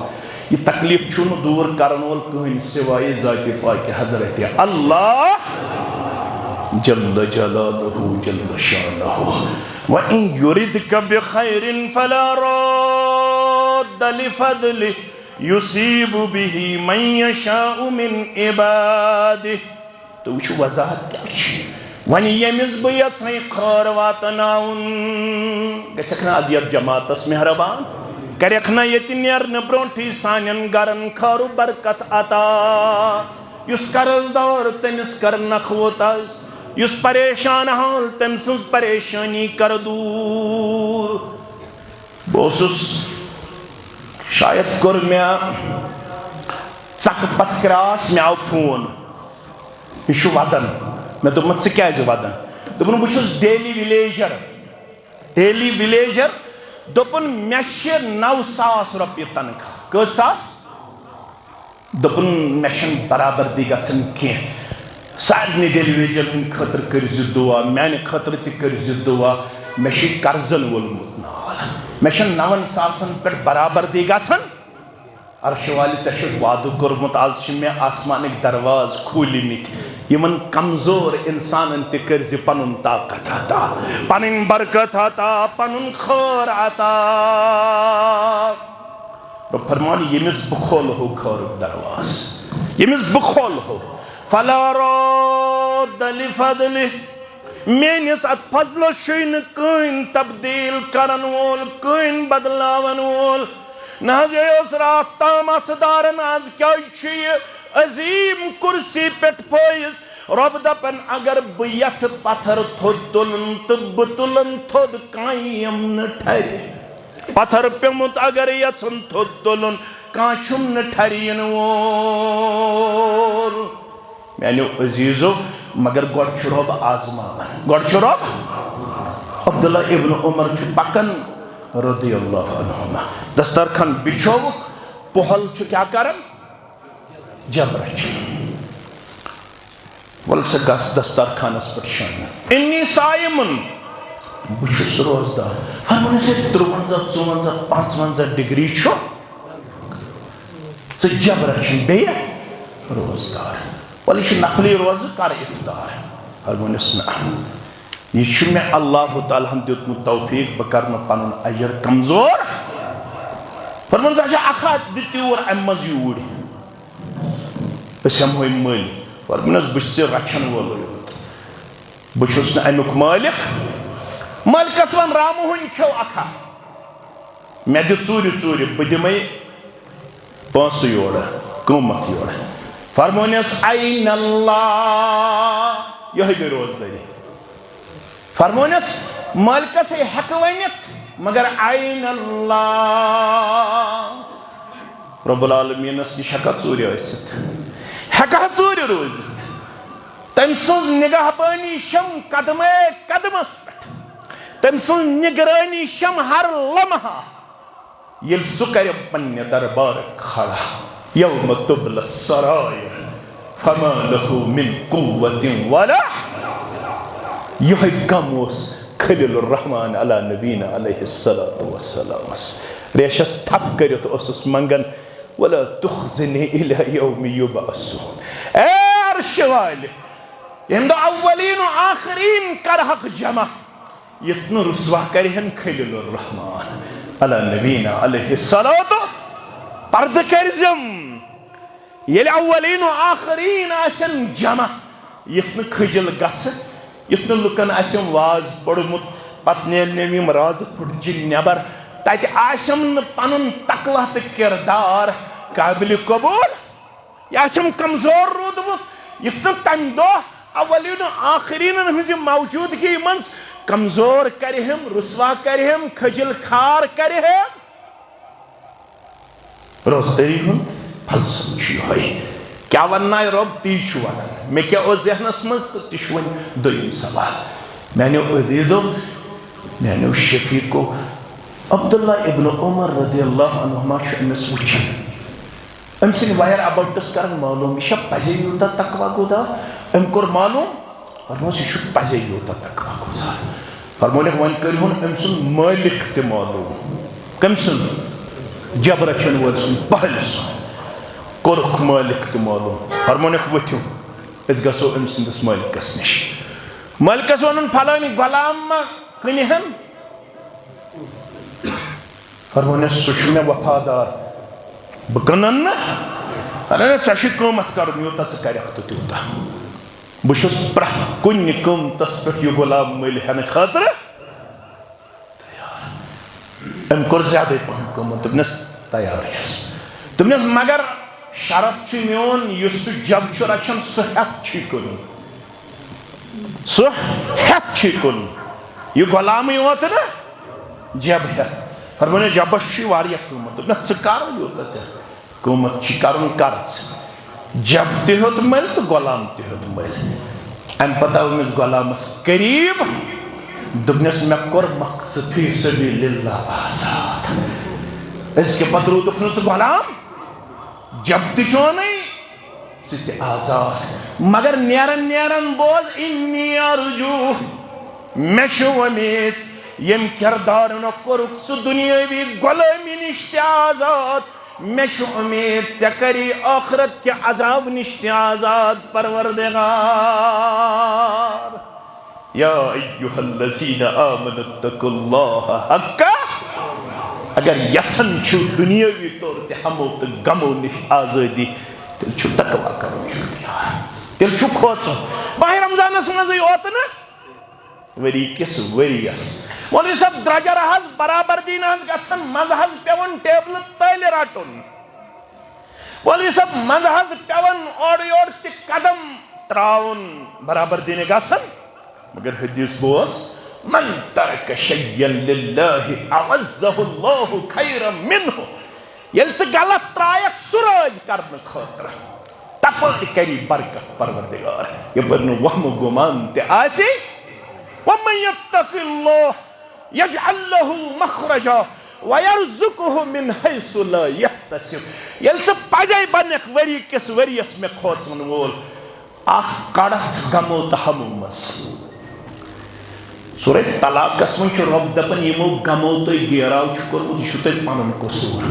ये तकलीफ छुन दूर करन वोल कहीं सिवाय ज़ात पाक हजरत अल्लाह जल्ल जलालहु जल्ल शानहु व इन युरिदक बिखैरिन फला रद्द लिफदलिहि युसीबु बिहि मन यशाउ मिन इबादिहि तो वुच वजाहत क्या वन यमिस बह यह खैर वातनाउन गछक ना आज जमातस मेहरबान करख ना ये नेरन ब्रोंठी सानन गरन खैर बरकत अता युस कर्जदार तमिस कर नखवत युस परेशान हाल तम सज परेशानी कर दूर बहुस शायद कोर मे चक पत क्रास मे आव फोन यह वदन मे दोपन स क्या वदन दोपन बहुत डेली विलेजर दोपन मे 9,000 रुपये तनख्वाह कस सास दोपन मे बराबरदी गसन कह सारे डेली विलेजर हंद खतर कर दुआ मान खतर कर दुआ मे कर्जन वोलमुत नाल मे 9,000 पे बराबरदी गसन अर्श वाली ऐ वाद कोर्मुत आज मे आसमानिक दरवाज खोलमित यमन कमजोर इंसान कर पन ताकत अता पन बरकत अता पन खैर अता फरमान यमिस बह खोल हो खैर दरवाज यमिस बह खोल हो फला रद्द लिफदलिहि मेनिस अत फजलो शुन कहीं तब्दील करन वोल कहीं बदलावन वोल नज रात ताम अथदारन आज क्या अजीम कुर्सी पे फैस रब दपन अगर बह यथ पत्थर थोद तुलन तो बह तुलन थोद कायम न ठहर पत्थर पेमुत अगर यन थोद तुलन काछुम न ठहरियन वोल मैंने अजीजो मगर गोड रब आजमान गोड रब अब्दुल्ला इब्न उमर पकन रदियल्लाहु अन्हुमा दस्तरखान बिछोवुक पहल क्या करन जब रच वल से गस दस्तरखानस पर शान इन्नी साइमन बुश रोजदार हम से 53 54 55 डिग्री छो से जब रच बे रोजदार वल नकली रोज कर इफ्तार हरमोनिस ना यह मे अल्लाह ताला हन दितमुत तौफीक बह कर पन अजर कमजोर फरमान अखा दूर अम मज यूर हमो मल फरमान बह रचन वोल बहुस अमुक मालिक मालिकस वन रामू हन खो अखा मे दि चूर बह दिमे पांच योर कमत योर फरमानस ऐन अल्लाह यह गई रोजदारी फरमानस मालिकस हेक वनित मगर ऐन अल्लाह रब्बुल आलमीनस यह हेका चूर हेका चूर रोजित तम सज निगहबानी शम कदम कदमस पे तम सज निगरानी शम हर लम्हा ये सह कर पन्ने दरबार खड़ा यौम तुबला सरायर फमा लहु मिन कुव्वतिन वला यह गम खलील रहमान अला नबीना अलैहिस्सलातु वस्सलाम रेशस थप करित ओसुस मंगन वला तुखज़िनी इला यौम युबअसून ए अर्श वाले यंद अव्वलीन व आखिरीन कर हक जमा यतन रुसवा करहन खलील रहमान अला नबीना अलैहिस्सलातु पर्द करजम ये अव्वलीन आखरीन आसन जमा यत्न खजल गछ यत्न लुकन आसम वाज पड़मुत पत नेम राज फुटजिन नबर तत आसम न पनुन तकवा तो किरदार काबिल कबूल यह कमजोर रोदमुत यत्न तम दो अव्वलीन आखरीन हज मौजूदगी मज कमजोर करहम रुसवा करहम खजल खार करहम रोजदरी हुंद फलसफा क्या वन्ना रब ती वन मे क्या जहनस मज तो वन दोम सवाल मैंने अदीदो मैंने शफीको अब्दुल्ला इब्न उमर रदियल्लाहु अन्हुमा अमिस वुचन अम सिन वायर अबाउटस कर मालूम यह पजे यूता तकवा गुजार अम कोर मालूम फरमोस यह पजे यूता तकवा गुजार फरमोने वन कर अम सुन मालिक ते मालूम कम सुन जब रचन वल सुन पहल सुन कोरुख मालिक तो मालूम फरमोने वथ्यू अस गसो अम सिंदस मालिकस निश मालिकस वन फलानी गुलाम कनिहन फरमोने सुश मे वफादार बह कनन ना अरे ऐसे कमत कर यूता कर तो तूता बहुत प्रथ कुन कमतस पे यह गुलाम मल हेन खातर अम कोर ज्यादा पहन कमत दोपनस तैयार दोपनस मगर शरत मोन जब रचान सह कुन यह गुलाम योत ना जब हेत फरमाने जबस कमत दोपन कर यूता कमत कर जब तोत मल तो गुलाम तोत मल अम पता अमिस गुलामस करीब दोपनस मे कोर मकसद फी सबीलिल्लाह आजाद इसके पत रूदुक गुलाम जब तोन सह आजाद मगर नेरन नेरन बोज इन्नी अर्जू मे उम्मीद यम किरदार न कोरुक सह दुनियावी गुलामी निश आजाद मे उम्मीद ऐ करी आखरत के अजाब निश आजाद परवरदिगार या अय्युहल्लज़ीना आमनु तक़ुल्लाह हक़्क़ा अगर यसन छु दुनियावी तौर ते हमो तो गमो निश आजादी तेल छु तकवा करो इख्तियार तेल छु खोचो माह रमजानस मज योत न वरी किस वरियस मौलवी साहब द्रजर हज बराबर दिन हज गसन मज हज पेवन टेबल तल रटुन मौलवी साहब मज हज पेवन ओर योर ते कदम त्राउन बराबर दिन गसन मगर हदीस बोस मन तरक शय्यन लिल्लाहि अअज़्ज़हुल्लाहु खैरम मिन्हु यल से गलत त्रायक सुरज करन खतर तपर करी बरकत परवरदिगार ये बरनु वहम गुमान ते आसी वमन यत्तक़िल्लाह यजअल लहु मखरजा व यरज़ुकुहु मिन हैसु ला यहतसिब यल से पजै बनख वरी किस वरियस में खोचन वोल आख कड़त गमो तहमुमस सूरह तलाक़स मं रब दपन यमो गमो तो गेराव कोर्मुत यह तुम पन कसूर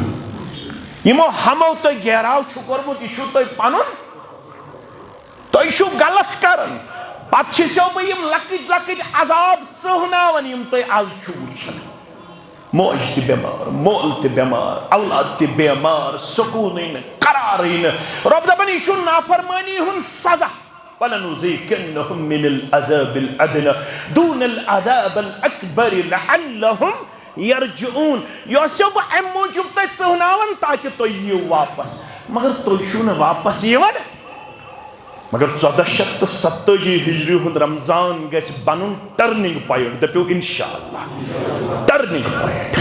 यमो हमो तो गेराव कोर्मुत यह तुम पन तुम गलत करन पे बह लकट लकट अजाब चहनावन यम तुम आज वुचान मोज त बेमार मोल त बेमार औलाद त बेमार सुकून करार रब दपन यह नाफरमानी हुन सजा वलनुज़ीक़न्नहुम मिनल अज़ाबिल अदना दूनल अज़ाबिल अकबर लअल्लहुम यरजिऊन यह सब अम मूजूब तुम चहनावन ताकि तुम यीव वापस मगर तुम छो न वापस यिवान मगर 1470 हिजरी हुंद रमजान गस बनुन टर्निंग पॉइंट दप्यो इंशाअल्लाह टर्निंग पॉइंट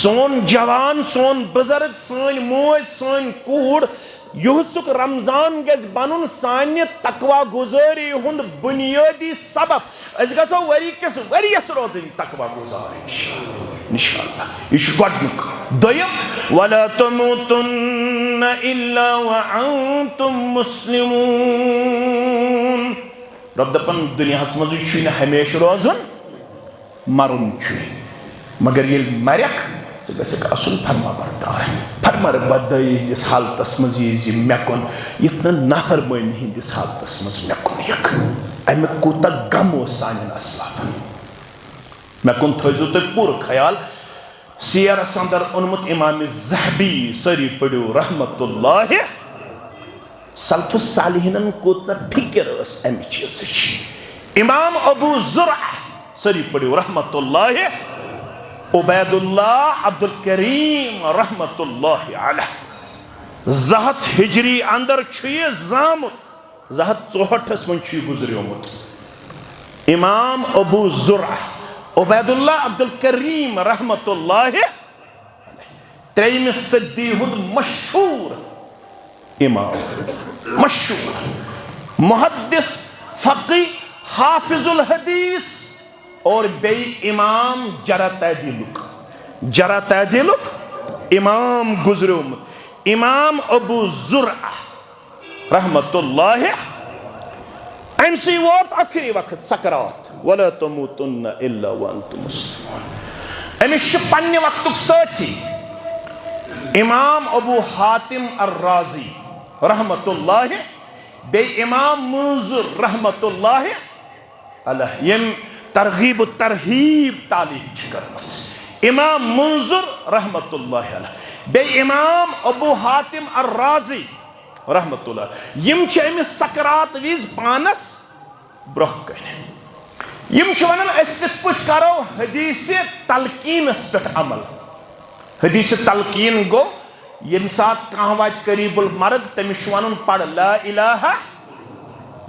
सोन जवान सोन बुजुर्ग सन मोज सन कूड़ युसुक रमजान गस बनुन सान्य तकवा गुजारी हुंद बुनियादी सबब अस गसो वरी किस वरियस रोजन तकवा गुजार इंशाअल्लाह इश गडनुक दोयम वला तमुतुन्न इल्ला व अंतुम मुस्लिमून रब दपन दुनियास मज छु हमेशा रोजन मरुन छु मगर ये मरख असन फरमा बरदार फरमर बदाई हंदिस हालतस मज मे कुन यथ नफरमानी हंदिस हालतस मज मे कुन यक अमे कूत गम सान असलाफन मे कुन थो तुम पूर ख्याल सियरस अंदर ओनमुत इमाम ज़हबी सरी पढ़ो रहमतुल्लाह सल्फुस सालिहिनन कोचा फिक्र अमि चीज इमाम अबू जुरअ सरी पढ़ो रहमतुल्लाह उबैदुल्लाह अब्दुल करीम रहमतुल्लाह अलैह 200 हिजरी अंदर जामुत 264 मन गुजरियोमुत इमाम अबू जुरअ उबैदुल्लाह अब्दुल करीम रहमतुल्लाह त्रेम सदी मशहूर इमाम मशहूर मुहद्दिस फकी हाफिजुल हदीस और बे इमाम जरा तैदीलुक इमाम गुजरोमुत इमाम अबू जुरअ रहमतुल्लाह अमसी वोत आखिरी वक्त सकरात वला तमूतुन्न इल्ला व अंतुम मुस्लिमून अमिश पन्ने वक्तुक साथी इमाम अबू हातिम अर्राजी रहमतुल्लाह बे इमाम मुंजुर रहमतुल्लाह अलैह यम तरगीब तरहीब तालीम करमस इमाम मुंजुर रहमतुल्लाह अलैह बे इमाम अबू हातिम अर्राजी रहमतुल्लाह यम अमिस सकरात विज पानस ब्रोह कन यम वनान अस कित पठ करो हदीस तलकीनस पे अमल हदीस तलकीन गो यम सात कह वात करीबुल मर्द तमिश वन पढ़ ला इलाहा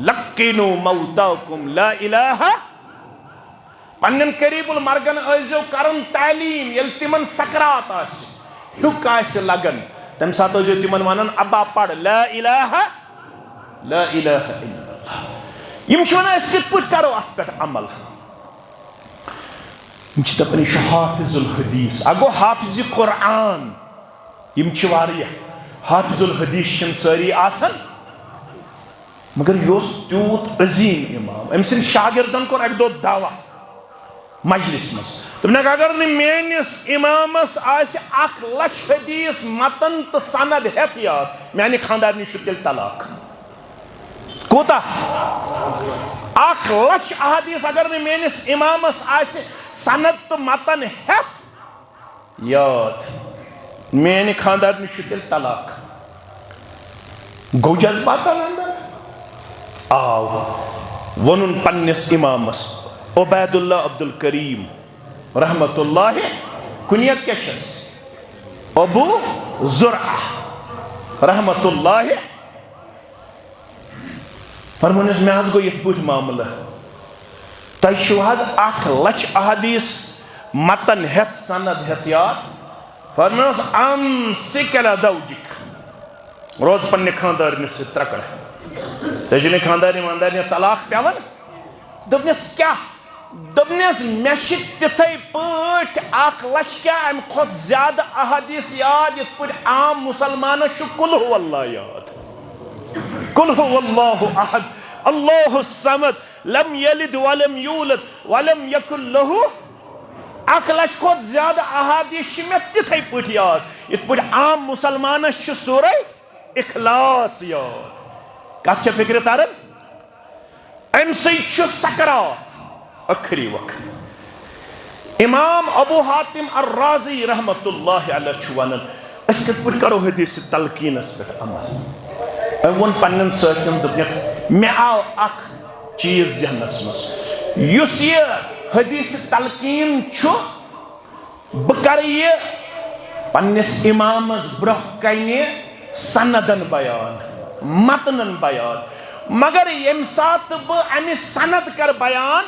लक्किनु मौताकुम ला इलाहा पन्न करीबुल मर्गन अजो करन तालीम यल तिमन सकरात हुक लगन तम सात अजो तिमन वन अब्बा पढ़ ला इलाहा इल्लल्लाह यम वन कित पठ करो अत पे अमल दपान यह हाफिजुल हदीस अगो हाफिज कुरान यम हाफिजुल हदीस सारी आसन मगर यह तूत अजीम इमाम अम सिंद शागिर्दन कोर अक दो दावा मजलिस मज दोपनक अगर मेनिस इमामस आसि 1,00,000 हदीस मतन तो सनद हेत याद माने खानदारनी तेल तलाक कोता 1,00,000 अहदीस अगर मेनिस इमामस आसि सनद तो मतन हेत याद मेन खानदार तेल तलाक गो जज्बात अंदर आव वनुन पन्निस इमामस उबैदुल्लाह अब्दुल करीम रहमतुल्लाह कुनियत केशस अबू जुरअ रहमतुल्लाह फरमानिस में आज गो यथ पठ मामला तु 1,00,000 अहदीस मतन हेत सनद हेत याद फरमानिस अमसिक दौजिक रोज पन्ने खानदारनी से त्रकड़ तजने खानदारनी मानदारनी तलाक पेवन दोपनस क्या दोपनस मे तिथे पठ 1,00,000 क्या अम खुद ज्यादा अहदीस याद यथ पठ आम मुसलमान कुल हुवल्लाह याद कुल हुवल्लाहु अहद अल्लाहु समद लम यलिद वलम यूलद वलम यकुल लहु 1,00,000 खुद ज्यादा अहादीस में तिथे पठ याद यथ पठ आम मुसलमान सूरह इखलास याद कत फिक्र तरन अम सकरात आखिरी वक्त इमाम अबू हातिम अर्राजी रहमतुल्लाह अलैह वनान अस कित पठ करो हदीस तलकीनस पे अमल वो पन्न सतन दोपनक मे आव अख चीज जहनस मज युस ये हदीस तलकीन बह कर यह पन्निस इमामस ब्रोह कने सनदन बयान मतनन बयान मगर यम सात बह अमि सनद कर बयान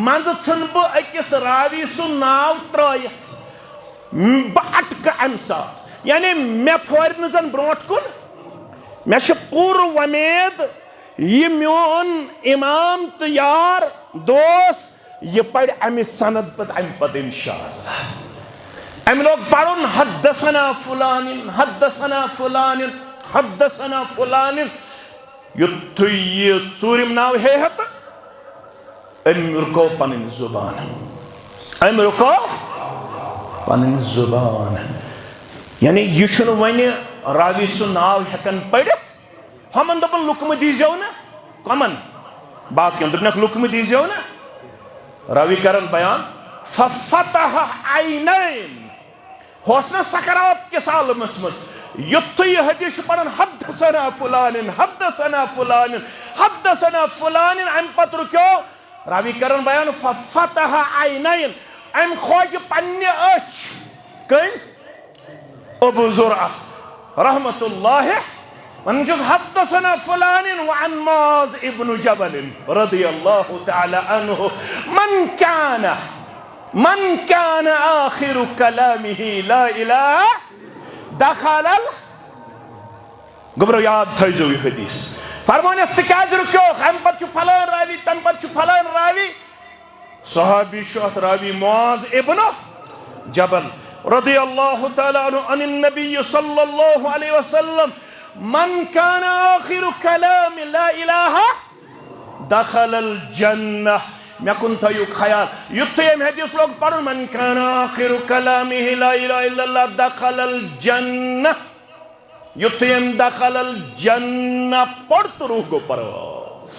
मज छन बह अकिस रावी सु नाव त्रयित बह अटक अम सात यानी मे फोर नजन ब्रोट कुन मे पूर्व वमेद यह मोन इमाम तो यार दोस यह पढ़ अमि सनद पत इंशाअल्लाह अम लोग पढ़ुन हद्दसना फुलानिन हद्दसना फुलानिन हद्दसना फुलानिन युद्ध ये चूरिम नाव है अम रुको पन जुबान अम रुको पन जुबान यानी यह वन रावी सु नाव हेकन पढ़ित हमन दपन लुकम दीजो ना कमन बाकियों दोपनक लुकम दीजो ना रावी करन बयान फफतह आइनैन होसना सकरात के सालमस मस युत्थ यह हदीस पढ़न हद्दसना फुलानिन हद्दसना फुलानिन हद्दसना फुलानिन अम पत रुक्यो रावी करन बयान फफतह आइनैन अम खोज पन्ने अच कई अबू जुरआ रहमतुल्लाह मनजुद हद्दसना फुलानिन व अन मुआज़ इब्न जबल रदियल्लाहु तआला अन्हु मन कान आखिरु कलामिही ला इलाहा दखलल गबरो याद थो यह हदीस फरमान क्या रुको अम पे फलान रावी तम पे फलान रावी सहाबी अत रावी मुआज़ इब्न जबल रदियल्लाहु तआला अन्हु अन नबी सल्लल्लाहु अलैहि वसल्लम मन कान आखिरु कलामि ला इलाहा दखलल जन्नह मे कुन थयु ख्याल युत यम हदीस लोग पढ़ मन कान आखिरु कलामिही ला इलाहा इल्लल्लाह दखलल जन्नह युत यम दखलल जन्नह पढ़ तो रूह गो परवास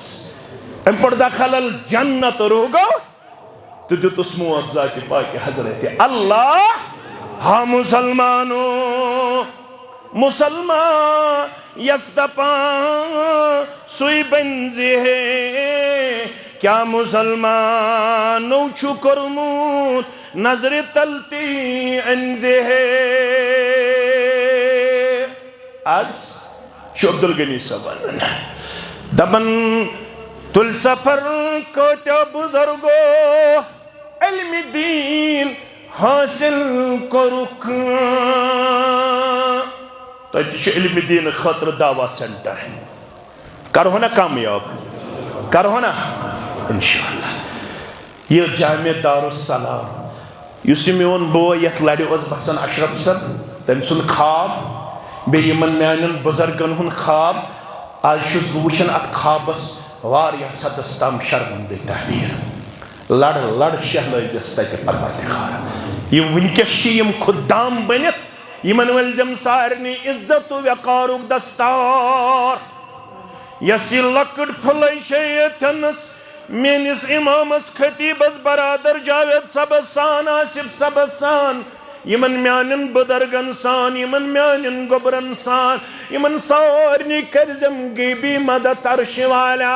एम पढ़ दखलल जन्नत रूह गो तो दुतुस मुआज़ा के पाक हजरत अल्लाह हा मुसलमान यस्तपा सुई बंजे है क्या मुसलमान छु करमुत नजर तलती अंजे है आज अब्दुल गनी सबन दबन तुल सफर को त्यो बुजुर्गो इल्म दीन हासिल करुक तो इल्म दीन खतर दावा सेंटर करो ना कामयाब करो ना इंशाअल्लाह ये जामिया दारुस्सलाम युस मोन बोय यथ लड़े बसान अशरफ सन तम सुन ख्वाब बेयमन म्यान बुजुर्गन हुन ख्वाब आज वुचन अत ख्वाबस वारिया सदस तम शर्मंदे तहरीर लड़ लड़ शहलस तत परवरदिगार ये वनकस खुदाम बनित यमन वलजम सारनी इज्जत वक़ारुक दस्तार यस लकड़ फुलै शयतनस मेनिस इमामस खतीबस बरादर जावेद सबसान आसिफ सबसान यमन म्यानन बुजुर्गन सान यमन म्यानन गोबरन सान यमन सारनी करजम गीबी मदद अर्श वाला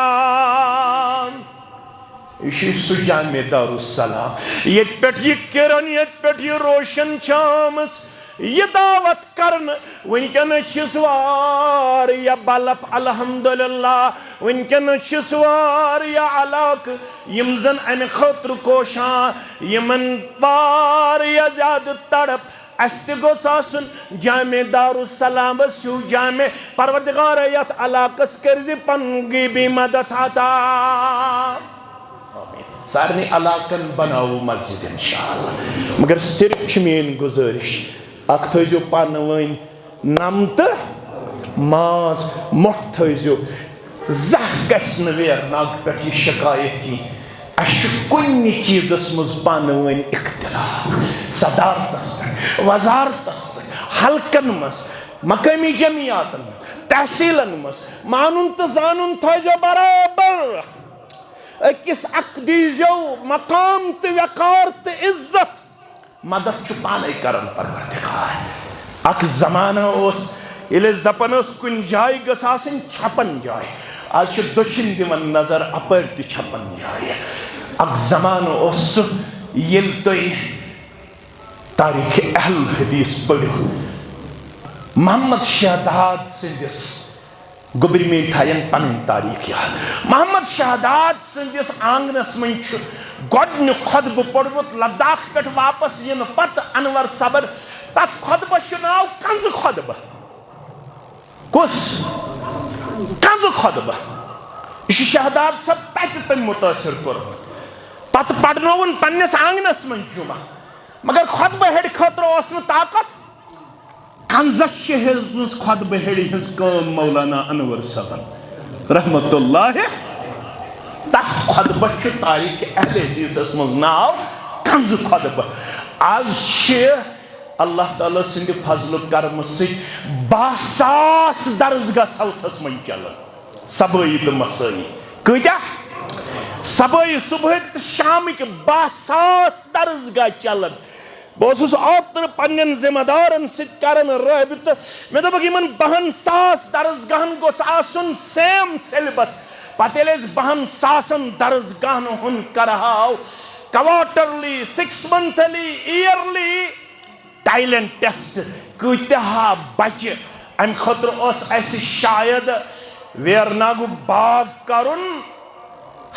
जामिया दारुस्सलाम ये किरण ये रोशन चामस ये दावत करन वनकन वार या बलप अल्हम्दुलिल्लाह वनकन वार या अलाक यम जन अमे खतर कोशान यमन वार या ज्यादा तड़प अस गोस जामिया दारुस्सलाम स्यू जामे परवरदिगार यथ अलाकस कर्ज पन गीबी मदद अता सारे इलाकन बनाओ मस्जिद इंशाअल्लाह मगर सिर्फ मेन गुजारिश अख थो पान वन नम तो माज मोट थो जह गि वेर नग पे शिकायत यह कुन चीज़स मज पान वन इख्तिलाफ सदारतस पे वजारतस पे हल्कन मज मकामी जमियातन तहसीलन मज मानुन तो जानून थो बराबर अकिस अख दीजो मकाम तो वक़ार तो इज्जत मदद पाने करन परवरदिगार अख जमाना दपान कुन जाय गसन छपन जाय आज दक्षिण दिवन नजर अपर छपन जाय अख जमाना ये तारीख अहल हदीस पढ़ो मोहम्मद शहदाद सिंदिस गुबरी में थायन पन तारीख याद मोहम्मद शहदाद सिंदिस आंगनस मन गोडन खुतब पढ़मुत लद्दाख पे वापस इन पत अनवर सबर तथ खुतबस नाव कंज खुतब कुस कंज खुतब यह शहदाद सब तत तम मुतासर कोर्मुत पत पढ़नोवन पन्नस आंगनस मन जुमा मगर खुतब हेड खतर ताकत कंजस खुतब हेड़ हज कम मौलाना अनवर सबन रहमतुल्लाह तथ खुतबह तारीख अहले हदीसस मज नाव कंज खुतब आज अल्लाह ताला सिंद फजल करम सस दर्जगाह साउथस मन चलान सबई तो मसई कत्या सबई सुबह तो शाम 50,000 दर्जगाह चलान बहुत ओतर पन्न जिम्मेदारन सर रबित मे दोपक इन 12,000 दरसगाहन गोस आसन सेम सिलेबस पत 12,000 दरसगाहन हुन करहाव quarterly 6 monthly yearly talent test कहा बच्चे अम खतर शायद वेरनागु बाग करुन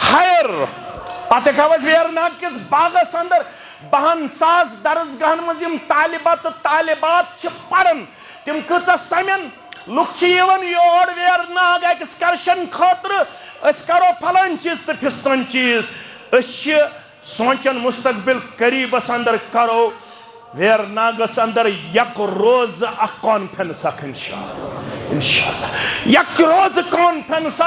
हायर पत वेरनाग किस बागस अंदर 12,000 दरसगाहन मज तालिबात तालिबात पढ़न तम कचा समन लुख योर वेरनाग एक्सकर्शन खतर करो फलान चीज तो फिस्तान चीज सोचन मुस्तकबिल करीबस अंदर करो वेरनागस अंदर यक रोज कॉन्फ्रेंस इंशाअल्लाह यक रोज कॉन्फ्रेंस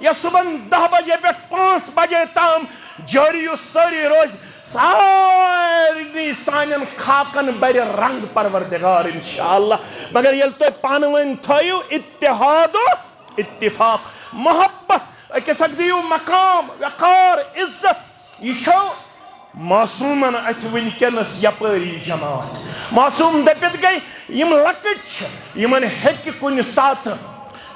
या सुबह 10 बजे पे 5 बजे तम जारी सारी रोज सारी सान खाकन बर रंग परवरदिगार इंशाअल्लाह मगर ये तो पान वन थयु इत्तिहाद इत्तिफाक मोहब्बत अकस दियो मकाम वकार इज्जत यह मासूमन अथ वनकस यपरी जमात मासूम दपित गई यम लकट यमन हेक कुन साथ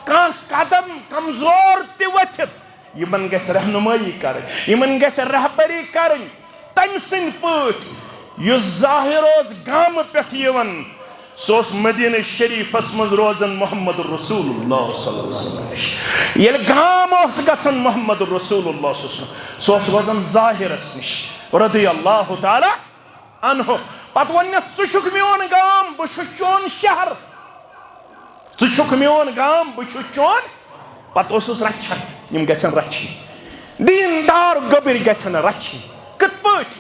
कह कदम कमजोर तथित यमन गस रहनुमाई कर यमन गस रहबरी कर तम सिंद पट जाहिर गाम पे सोस मदीना शरीफस मज रोजन मोहम्मद रसूलुल्लाह सल्लल्लाहु अलैहि वसल्लम ये गाम गसन मोहम्मद रसूलुल्लाह सोस रोजन जाहिरस निश रदी अल्लाह ताला अन्हु पत वन चुक मोन गाम बह चोन शहर चुक मोन गाम बह चोन पत रचन यम गसन रचि दीनदार गबर गसन रचि कत पट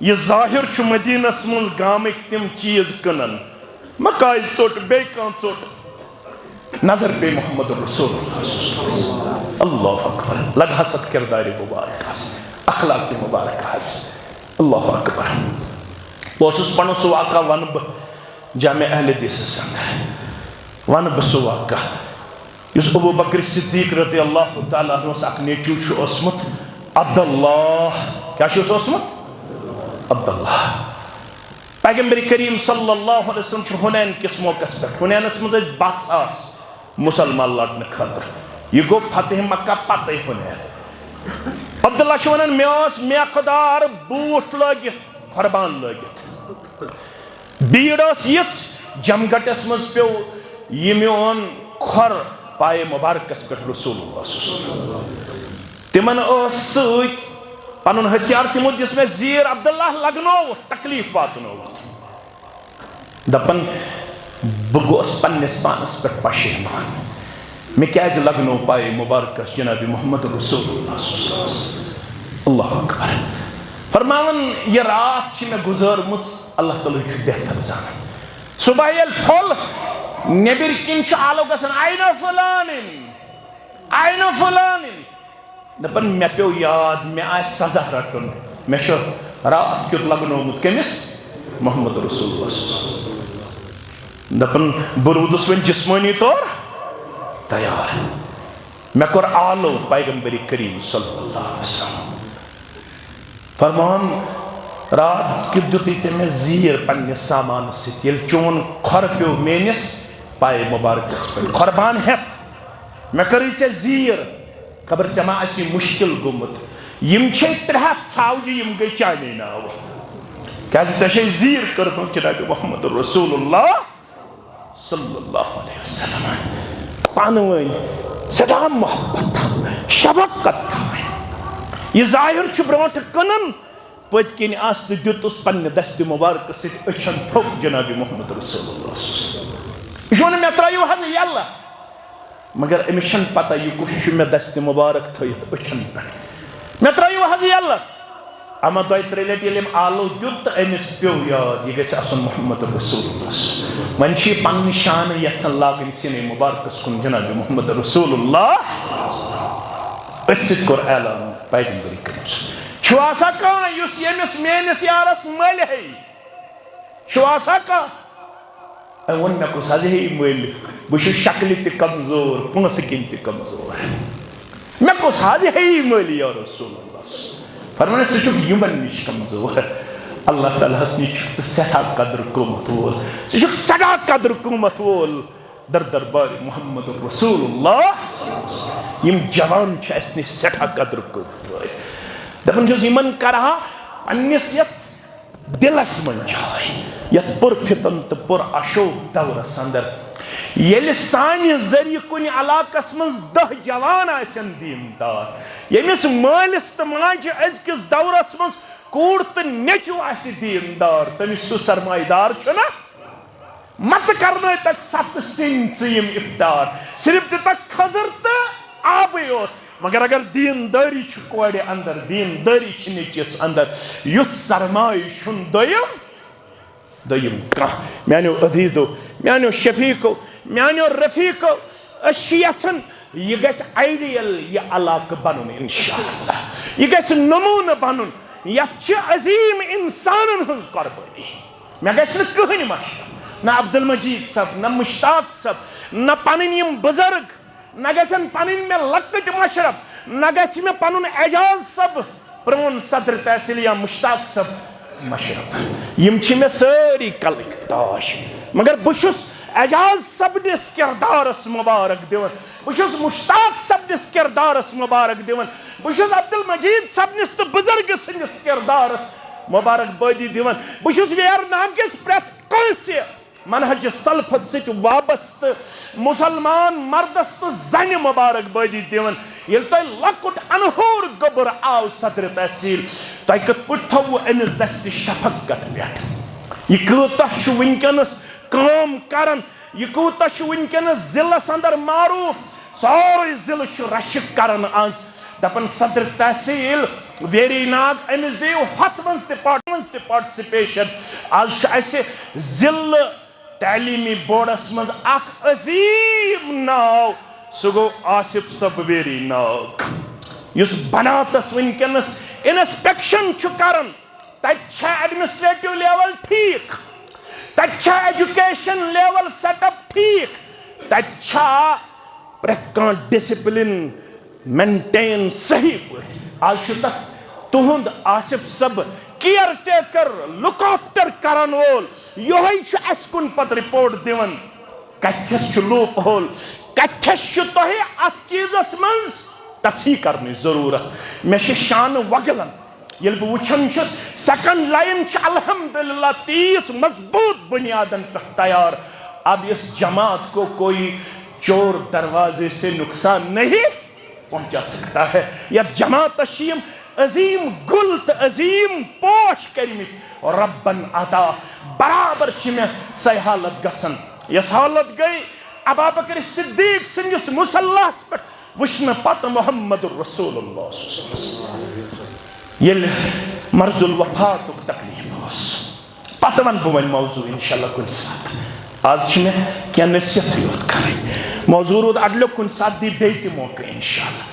यह जाहिर मदीनस मन गामिक तम चीज कनन मकाई चोट बे चोट नजर पे मोहम्मद रसूलुल्लाह अल्लाह अकबर लग हसत किरदार मुबारक अखलाक मुबारक अल्लाह अकबर बस पढ़ सह वाक़ा वन बह जामे अहल हदीस वन बह सह वाक़ा अबू बकर सिद्दीक रज़ी अल्लाह तआला अन्हु नेचू ओसमुत अब्दुल्लाह क्या ओसमुत अब्दुल्लाह पैगंबर करीम सल्लल्लाहु अलैहि वसल्लम हुनैन किस मौकस पे हुनैनस मज 12,000 मुसलमान लड़ने खतर यह गो फतेह मक्का पत हुनैन अब्दुल्लाह वन मे खुदार बूट लगित कुर्बान लगित भीड़ यस जमगटस मज पे यह मोन खर पाए मुबारकस पे रसूलुल्लाह तिमन सत पन हथियार तमो दिस मे जीर अब्दुल्लाह लगनो तकलीफ वातनो दपन बह गोस पन्निस पानस पे पशेमान मे क्या लगनो पाए मुबारकस जनाब मोहम्मद रसूलुल्लाह अल्लाह अकबर फरमावन यह रात मे गुजरमुत अल्लाह ताला बेहतर जान सुबह ये फल नेबर किन आलो गसन आइना फलानिन दपन मे पे याद मे आ सजा रटन मे रात क्युत लगनोमुत कमिस मोहम्मद रसूलुल्लाह दपन बह रूदस वन जिस्मानी तौर तैयार मे कोर आलो पैगंबर करीम सल्लल्लाहु अलैहि वसल्लम फरमान रात क्युत दुत मे जीर पन्ने सामान सत ये चोन खर पे मेनिस पाए मुबारकस पे कुर्बान हेत मे कर जीर खबर मा मुश्किल गुमुत यम 300 छावज यम गई चाने नाव क्या जीर कर जनाब मोहम्मद रसूलुल्लाह सल्लल्लाहु अलैहि वसल्लम पान वन सदा मोहब्बत शफकत यह जाहिर ब्रोट कनन पत किन दुतुस पन्ने दस्त मुबारक सचन थोक जनाब मोहम्मद रसूलुल्लाह यह मे त्रयु हज यल्ला मगर अमिस पता यह कुछ मे दस्त मुबारक थत अचन पे मे त्रयु हज यल्ला अमा दो 3 लट आलो दुत तो अमिस पे याद यह गस मोहम्मद रसूलुल्लाह वन पन्न शान यन लागन सिने मुबारकस कुन जनाब मोहम्मद रसूलुल्लाह कोर ऐलान पैगंबर करीम आसा कह यमिस मेनिस यारस मल है आसा कह वन मे कुछ हज हे मल बह शक्ल कमजोर पंस किन कमजोर मे कुछ हज हे मल या रसूलुल्लाह फरमान यमन निश कमजोर अल्लाह ताला सदा कदर कुमत वोल सदा कदर कुमत वोल दर दरबार मोहम्मद रसूलुल्लाह यम जवान सदा कदर कुमत वोल दपन यमन करहा पन्निस यत दिलस मन जाय यत पुर फितन तो पुर अशोक दौरस अंदर ये सानि जरिए कुन इलाकस मज 10 जवान आसन दीनदार यमिस मालिस तो माज अजकिस दौरस मज कूड़ तो नेचु आसि दीनदार तमिस सु सरमायदार छना मत करने तक सत सिंह सिम इफ्तार सिर्फ तक खजर तो आब योत मगर अगर दीनदारी कोड़े अंदर दीनदारी नेचिस अंदर युथ सरमाय छुन दोयम कह मानो अदीदो मानो शफीको मानो रफीको अशियन यह गस आइडियल यह इलाक बनन इंशाअल्लाह यह गस नमून बनन यह अजीम इंसान हज कुर्बानी मे गस कहन मशर न अब्दुल मजीद सब न मुश्ताक सब न पन बुजुर्ग न गन पन मे लकट मशरफ न गस मे पन एजाज सब प्रोन सदर तहसील या मुश्ताक सब मशरफ यम मे सारी कलक ताश मगर बहुस एजाज सबनिस किरदारस मुबारक दिवन बहुस मुश्ताक सबनिस किरदारस मुबारक दिवन बहुस अब्दुल मजीद सबनिस तो बुजुर्ग सनिस किरदारस मुबारकबादी दिवन बहुस वेरनाम किस प्रत कंसे मनहज सल्फस सत वाबस्त मुसलमान मर्दस तो जन मुबारकबादी दिवन ये लकुट अनहोर गबर आव सदर तहसील तह कत पे थो अमिस दस्त शफकत पे यह कूत वनकस काम करन यह कूत वनकस जिलस अंदर मारूफ सारे जिल रशिक करन आज दपन सदर तहसील वेरी नाग अमिस दियो हथ मज पार्टिसिपेशन आज जिल तालीमी बोर्डस मज अजीम नाव सह गो आसिफ सब वेरी नाग युस बनातस वनकस इंस्पेक्शन करन तत एडमिनिस्ट्रेटिव लेवल ठीक तत एजुकेशन लेवल सेटअप ठीक तत प्रत कह डिसिप्लिन मेंटेन सही आज तुहद आसिफ सब केयर टेकर लुकआफ्टर करन वोल यही कुन पत रिपोर्ट दिवन कथस लूप होल कथस तुह चीजस मज तसी करने जरूरत मे शान वगलन ये बह वुचान सेकंड लाइन अल्हम्दुलिल्लाह 30 मजबूत बुनियादन पर तैयार अब इस जमात को कोई चोर दरवाजे से नुकसान नहीं पहुंचा सकता है यह जमात अशीम अजीम गुल्त अजीम पोश करमित और रब्बन अता बराबर मे सह हालत गसन यस हालत गई अबू बकर सिद्दीक सनिस मुसल्लास पे वुचन पत मोहम्मद रसूलुल्लाह ये मर्जुल वफातुक तकलीफ पत वन बह वन मौजू इंशाल्लाह कुन साथ आज मे क्या नसीहत योत कर मौजू रोद अगलो कुन साथ दी बेत मौका इंशाल्लाह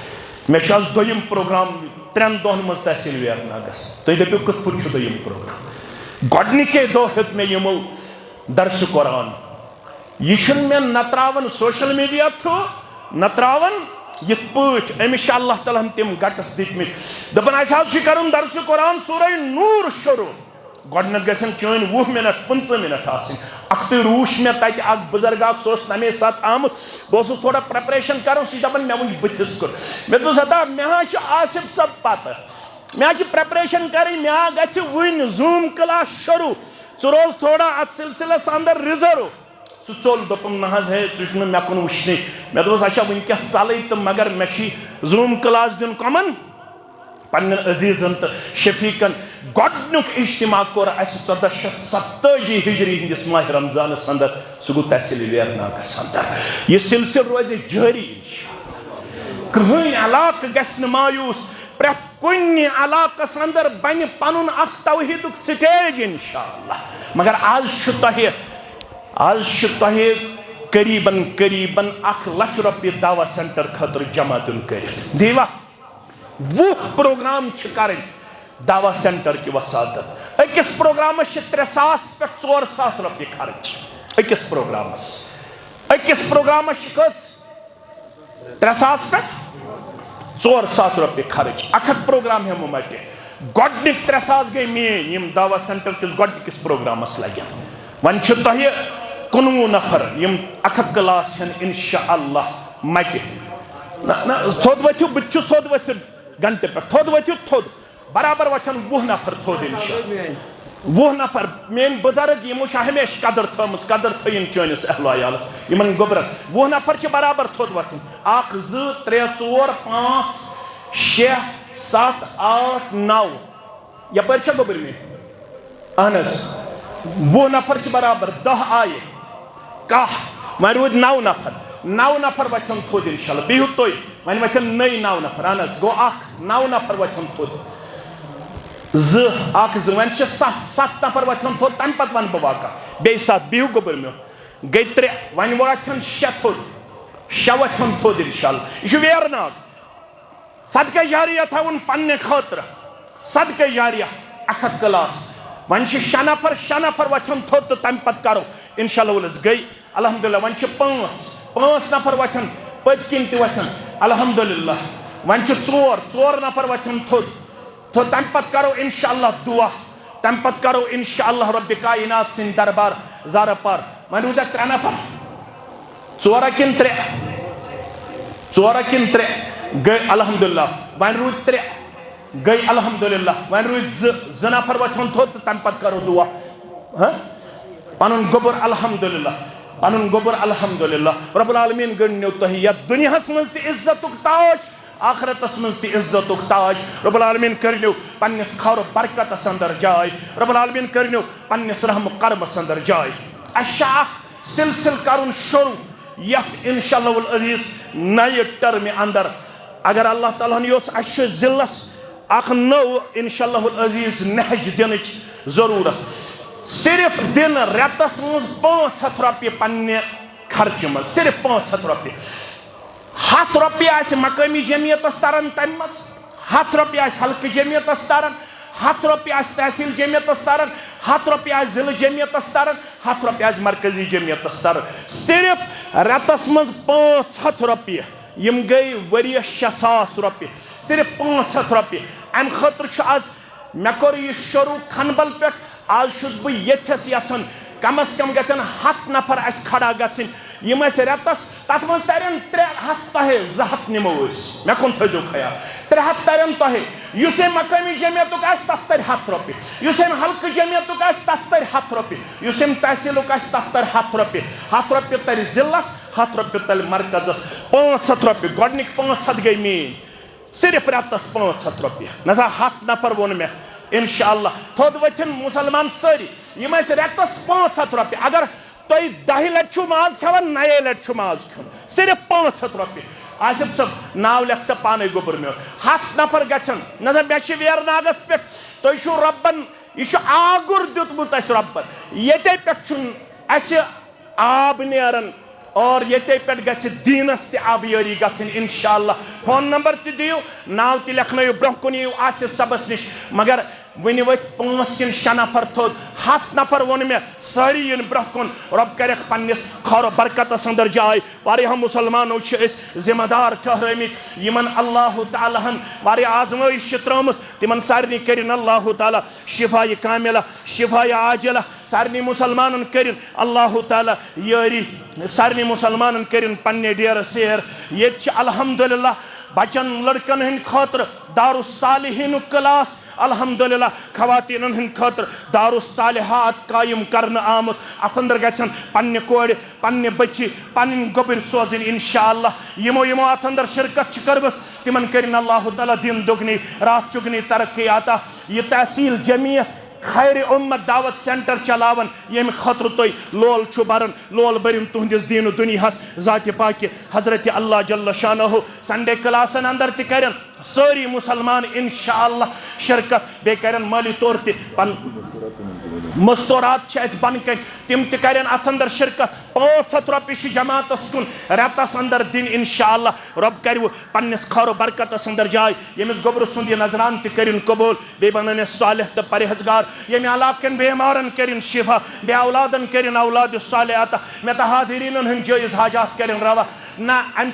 मे दोयम प्रोग्राम 3 दोहन मज तहसील वेरनागस तुम दपो कत पे दोयम प्रोग्राम गोडनिके दो हेत मे यमो दर्स कुरान यह मे न त्रावन सोशल मीडिया थ्रू न त्रावन यथ पे अमिस अल्लाह ताला तम गटस दितमित दपन कर दर्स कुरान सूरह नूर शुरू गोडन गन चन 20 मिनट 15 मिनट अख रूश मे तत बुजुर्ग नमे साथ आमुत बस थोड़ा प्रेपरेशन कर दपान मे वो बुथिस कुर मे दोस हता मे आसिफ सब पता मे प्रेपरेशन कर मे वन जूम क्लास शुरू रोज थोड़ा अत सिलसिलस अंदर रिजर्व सह चोल दोपन ना है चुन मे कुन वुचन मे दोस अच्छा वन क्या चल तो मगर मे जूम क्लास दिन कमन पन्न अजीजन तो शफीकन गोडनुक इज्तिमा कोर 1470 हिजरी हिंदिस माह रमजान अंदर सह गो तहसील वेरनागस अंदर यह सिलसिल रोज जारी कहीं इलाक गस मायूस प्रत कुन इलाकस अंदर बन पनुन अख तौहीदुक स्टेज इंशाअल्लाह मगर आज तुह करीबन करीबन 1 लाख रुपये दावा सेंटर खतर जमा दिन कर दीवा 20 प्रोग्राम कर दावा सेंटर की वसादत अकिस प्रोग्रामस 300 पे 400 रुपये खर्च अकिस प्रोग्रामस 300 पे 400 रुपये खर्च अख प्रोग्राम हम मटे गोडनिक 3 सास गई मेन यम दावा सेंटर किस गोडनिकस प्रोग्रामस लगे वन छ तोह 19 नफर यम अख क्लास हन इंशाअल्लाह मत ना थोद वथु बच्चुस थोद वथु घंटे पे थोद वथु थोद बराबर वचन 20 नफर थोद इंशाअल्लाह 20 नफर मेन बुजुर्ग यमो हमेश कदर थमस कदर थयन चनिस अहल अयाल यमन गोबर 20 नफर छ बराबर थोद वथु 1 2 3 4 5 6 7 8 9 यपर छ गोबर में अहनस 20 नफर छ बराबर 10 आए कह वन रूद 9 नफर 9 नफर वथन थोद इंशाअल्लाह बिहु तोय वन वथन नई 9 नफर अहनस गो 9 नफर वथन थोद वन 7 नफर वथन थोद तम पत वन बवाका बे साथ बिहु गोबर में गई 3 वन वथन 6 थोद 6 वथन थोद इंशाअल्लाह यह वेरनाग सदका जारिया था उन पन्ने खतर सदका जारिया अख क्लास वन 6 नफर वथन थोद तो तम पत करो इंशाअल्लाह वलस गई अल्हम्दुलिल्लाह वन 5 नफर वथन पतकिन ति वथन अल्हम्दुलिल्लाह वन 4 नफर वथन थोद तो तम पत करो इंशाअल्लाह दुआ तम पत करो इंशाअल्लाह रब्बे कायनात सिन दरबार ज़ार पर वन रूद 3 नफर 4 किन 3 गई अल्हम्दुलिल्लाह वन रूद 3 गई अल्हम्दुलिल्लाह वन रूद 2 नफर वथन थोद तम पत करो दुआ पनुन गोबर अल्हम्दुलिल्लाह रब्बुल आलमीन गन्यो तह या दुनियास मज ति इज्जतुक ताज आखिरतस मज ति इज्जतुक ताज रब्बुल आलमीन करनो पन्निस खौर बरकतस अंदर जाय रब्बुल आलमीन करनो पन्निस रहम करमस अंदर जाय अशाख सिलसिल करुन शुरू यत इंशाअल्लाह वल अजीज नए टर्म अंदर अगर अल्लाह ताला ने योस अश जिल्लस अख नो इंशाअल्लाह वल अजीज नहज दिनच जरूरत सिर्फ दिन रेतस मज 500 रुपये पन्ने खर्च मज सिर्फ 500 रुपये 100 रुपये आस मकामी जमीयतस तरन तम मज 100 रुपये आस हल्क जमीयतस तरन 100 रुपये आस तहसील जमीयतस तरन 100 रुपये आस जिला जमीयतस तरन 100 रुपये आस मरकजी जमीयतस तरन सिर्फ रेतस मज 500 रुपये यम गई वरिय 6,000 रुपये सिर्फ 500 रुपये अम खतर आज मे कोर यह शुरू खनबल पे आज छुस बह यथस यन कम अज कम गन 100 नफर अस खड़ा गन यम रेतस तथ मज तरन 300 तह 200 निमो मे कुन थो ख्याल 300 तरन तह युस मकामी जमीयतुक तथ तर 100 रुपये युस हल्क जमीयतुक तथ तर 100 रुपये युस तहसीलुक तथ तर 100 रुपये 100 रुपये तर जिलस 100 रुपये तर मरकजस 500 रुपये गोडनिक 500 गई मेन सिर्फ रेतस 500 रुपये नजा 100 नफर वोन मे इंशाअल्लाह थोद वथन मुसलमान सारी यम रेतस 500 रुपये अगर तुम 10 लट माज खान 9 लट माज खान सिर्फ 500 रुपये आसिफ सब नाव लेख सा पाने गोबर में 100 नफर गन ना मे वेरनागस पे तुम रब्बन यह आगुर दुतमुत रब्बन ये पे आब नेरन और ये पे गि दीनस तबयारी गन इंशाअल्लाह फोन नंबर दियो नाव त लेखन ब्रोह कुन यू आसिफ सबस निश मगर वन वत 5 किन 6 नफर थोद 100 नफर वोन मे सारी इन ब्रोह कुन रब कर पन्निस खौर बरकतस अंदर जाय वारिया मुसलमानों जिम्मेदार ठहरमित यमन अल्लाह ताला वारिया आजमाइश त्रमस तिमन सारनी करिन अल्लाह ताला शिफाए कामिला शिफाए आजिला सारनी मुसलमान करिन अल्लाह ताला यारी सारनी मुसलमान करिन पन्ने डेर सेर ये अल्हम्दुलिल्लाह बचन लड़कन हंद खतर दारुस्सालिहीन क्लास अल्हम्दुलिल्लाह खवातीन हंद खतर दारुस्सालिहात कायम करन आमत अत अंदर गन पन्ने कोड़ पन्ने बच्ची पन्न गोबर सोजन इंशाअल्लाह यमो यमो अत अंदर शिरकत करबस तिमन करिन अल्लाह ताला दिन दुगनी रात चुगनी तरक्की आता यह तहसील जमीयत खैर उम्मत दावत सेंटर चलावन यम खतर तुम लोल बरन लोल बरिन तुहदिस दीन दुनियास जात पाक हजरत अल्लाह जल्ल शानहु संडे क्लासन अंदर त सारी मुसलमान इंशाअल्लाह शिरकत बे माली तौर मस्तूरात बन कन तिम तन अत अंदर शिरकत 500 रुपये जमात कुन रेतस अंदर दिन इंशाअल्लाह रब कर पन्निस खौर बरकतस अंदर जाय यमिस गोबर सुंद यह नजरान तन कबूल बे बन सालिह तो परहेजगार यम अलाकन बेमारन कर शिफा बे औलादन कर औलाद सालिह अता मे तो हादिरीन हंद जायज़ हाजात कर रवा ना अम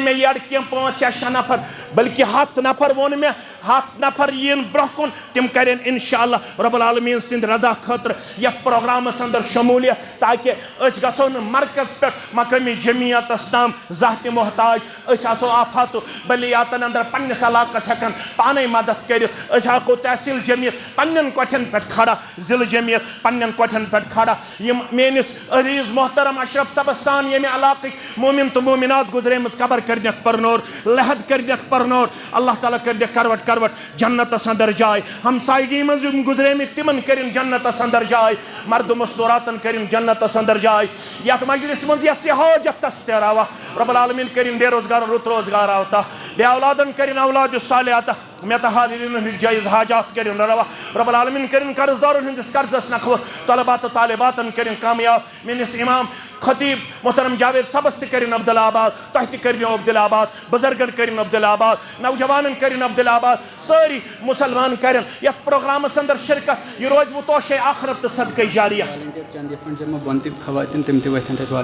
मे यड़ कह 5 या 6 नफर बल्कि 7 नफर वोन मे 7 नफर यीन ब्रोह कुन तिम करें इंशाअल्लाह रब्बुल आलमीन सिंद रदा खतर यह प्रोग्रामस अंदर शमूलियत ताकि अस गसो न मरकज पे मकामी जमीयतस ताम जाति मोहताज अस आसो आफात बलियातन अंदर पन्नस इलाकस हेकन पाने मदद करित अस हको तहसील जमीयत पन्नन कोठन पे खड़ा जिल जमीयत पन्नन कोठन पे खड़ा यम मेनिस अजीज मोहतरम अशरफ सबसान यमे इलाके मोमिन तो मोमिनात गुजरेमस कबर करनक परनोर लहद करनक परनोर अल्लाह ताला करनक करवट करवट जन्नत अंदर जाए हमसायगी मज गुजरेम तिमन करिन जन्नत अंदर जाए मर्द मस्तूरातन करिन जन्नत अंदर जाए यत मजलिस मज यस हाजत तस्तरावा रब्बुल आलमीन करिन बेरोजगार रुत रोजगार आवता बे औलादन करिन औलाद सालियाता मेतहादिन जायज हाजात करिन रवा रब्बुल आलमीन करिन कर्जदारन हिंदिस कर्जस नखव तलबात तालिबातन करिन कामयाब मिनिस इमाम खतीब मोहतरम जावेद सबस करिन अब्दुल्लाबाद तहत करिन अब्दुल्लाबाद बुजुर्गन करिन अब्दुल्लाबाद नौजवानन करिन अब्दुल्लाबाद सारी मुसलमान करिन यत प्रोग्राम अंदर शिरकत यह रोज वो तोशे आखिरत सदक़े जारिया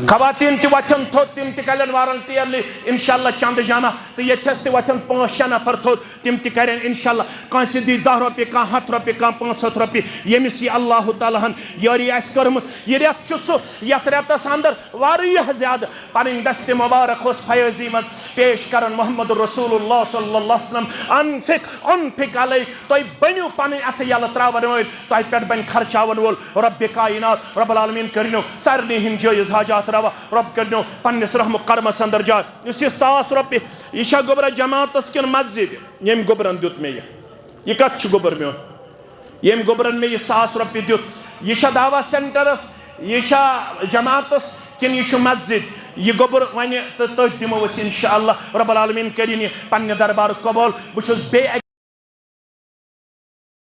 खवातीन ति वथन थोद तिम ति कलन वारंटियरली इंशाअल्लाह चंद जामा तो यथस ति वथन 5-6 नफर थोद तिम ति करें इंशाअल्लाह कांसी दी 10 रुपये का 7 रुपये का 500 रुपये यमिस ये अल्लाह ताला हन यारी आस करम ये रेत चुसु यत रेतस अंदर वारियह ज्यादा पन दस्ते मुबारक होस फयजी मज पेश करन मोहम्मद रसूलुल्लाह सल्लल्लाहु अलैहि वसल्लम अनफिक अलै तोय बन्यु पन अथ यल त्रावन वोल तोय पेट बन खर्चावन वोल रब कायनात रब्बुल आलमीन करिनो सारनी हिन जायज हाजात रवा रब करिनो पन्नस रहम करम अंदर जा इस 100 रुपये यह गोबर जमातस किन मस्जिद यम गोबरन दुत मे यह कत गोबर मे यम गोबरन मे 100 रुपये दुत यह दावा सेंटरस यह जमातस किन यह मस्जिद यह गोबर वन तो दिमो इंशाअल्लाह रब्बुल आलमीन करिन पन्ने दरबार कबूल।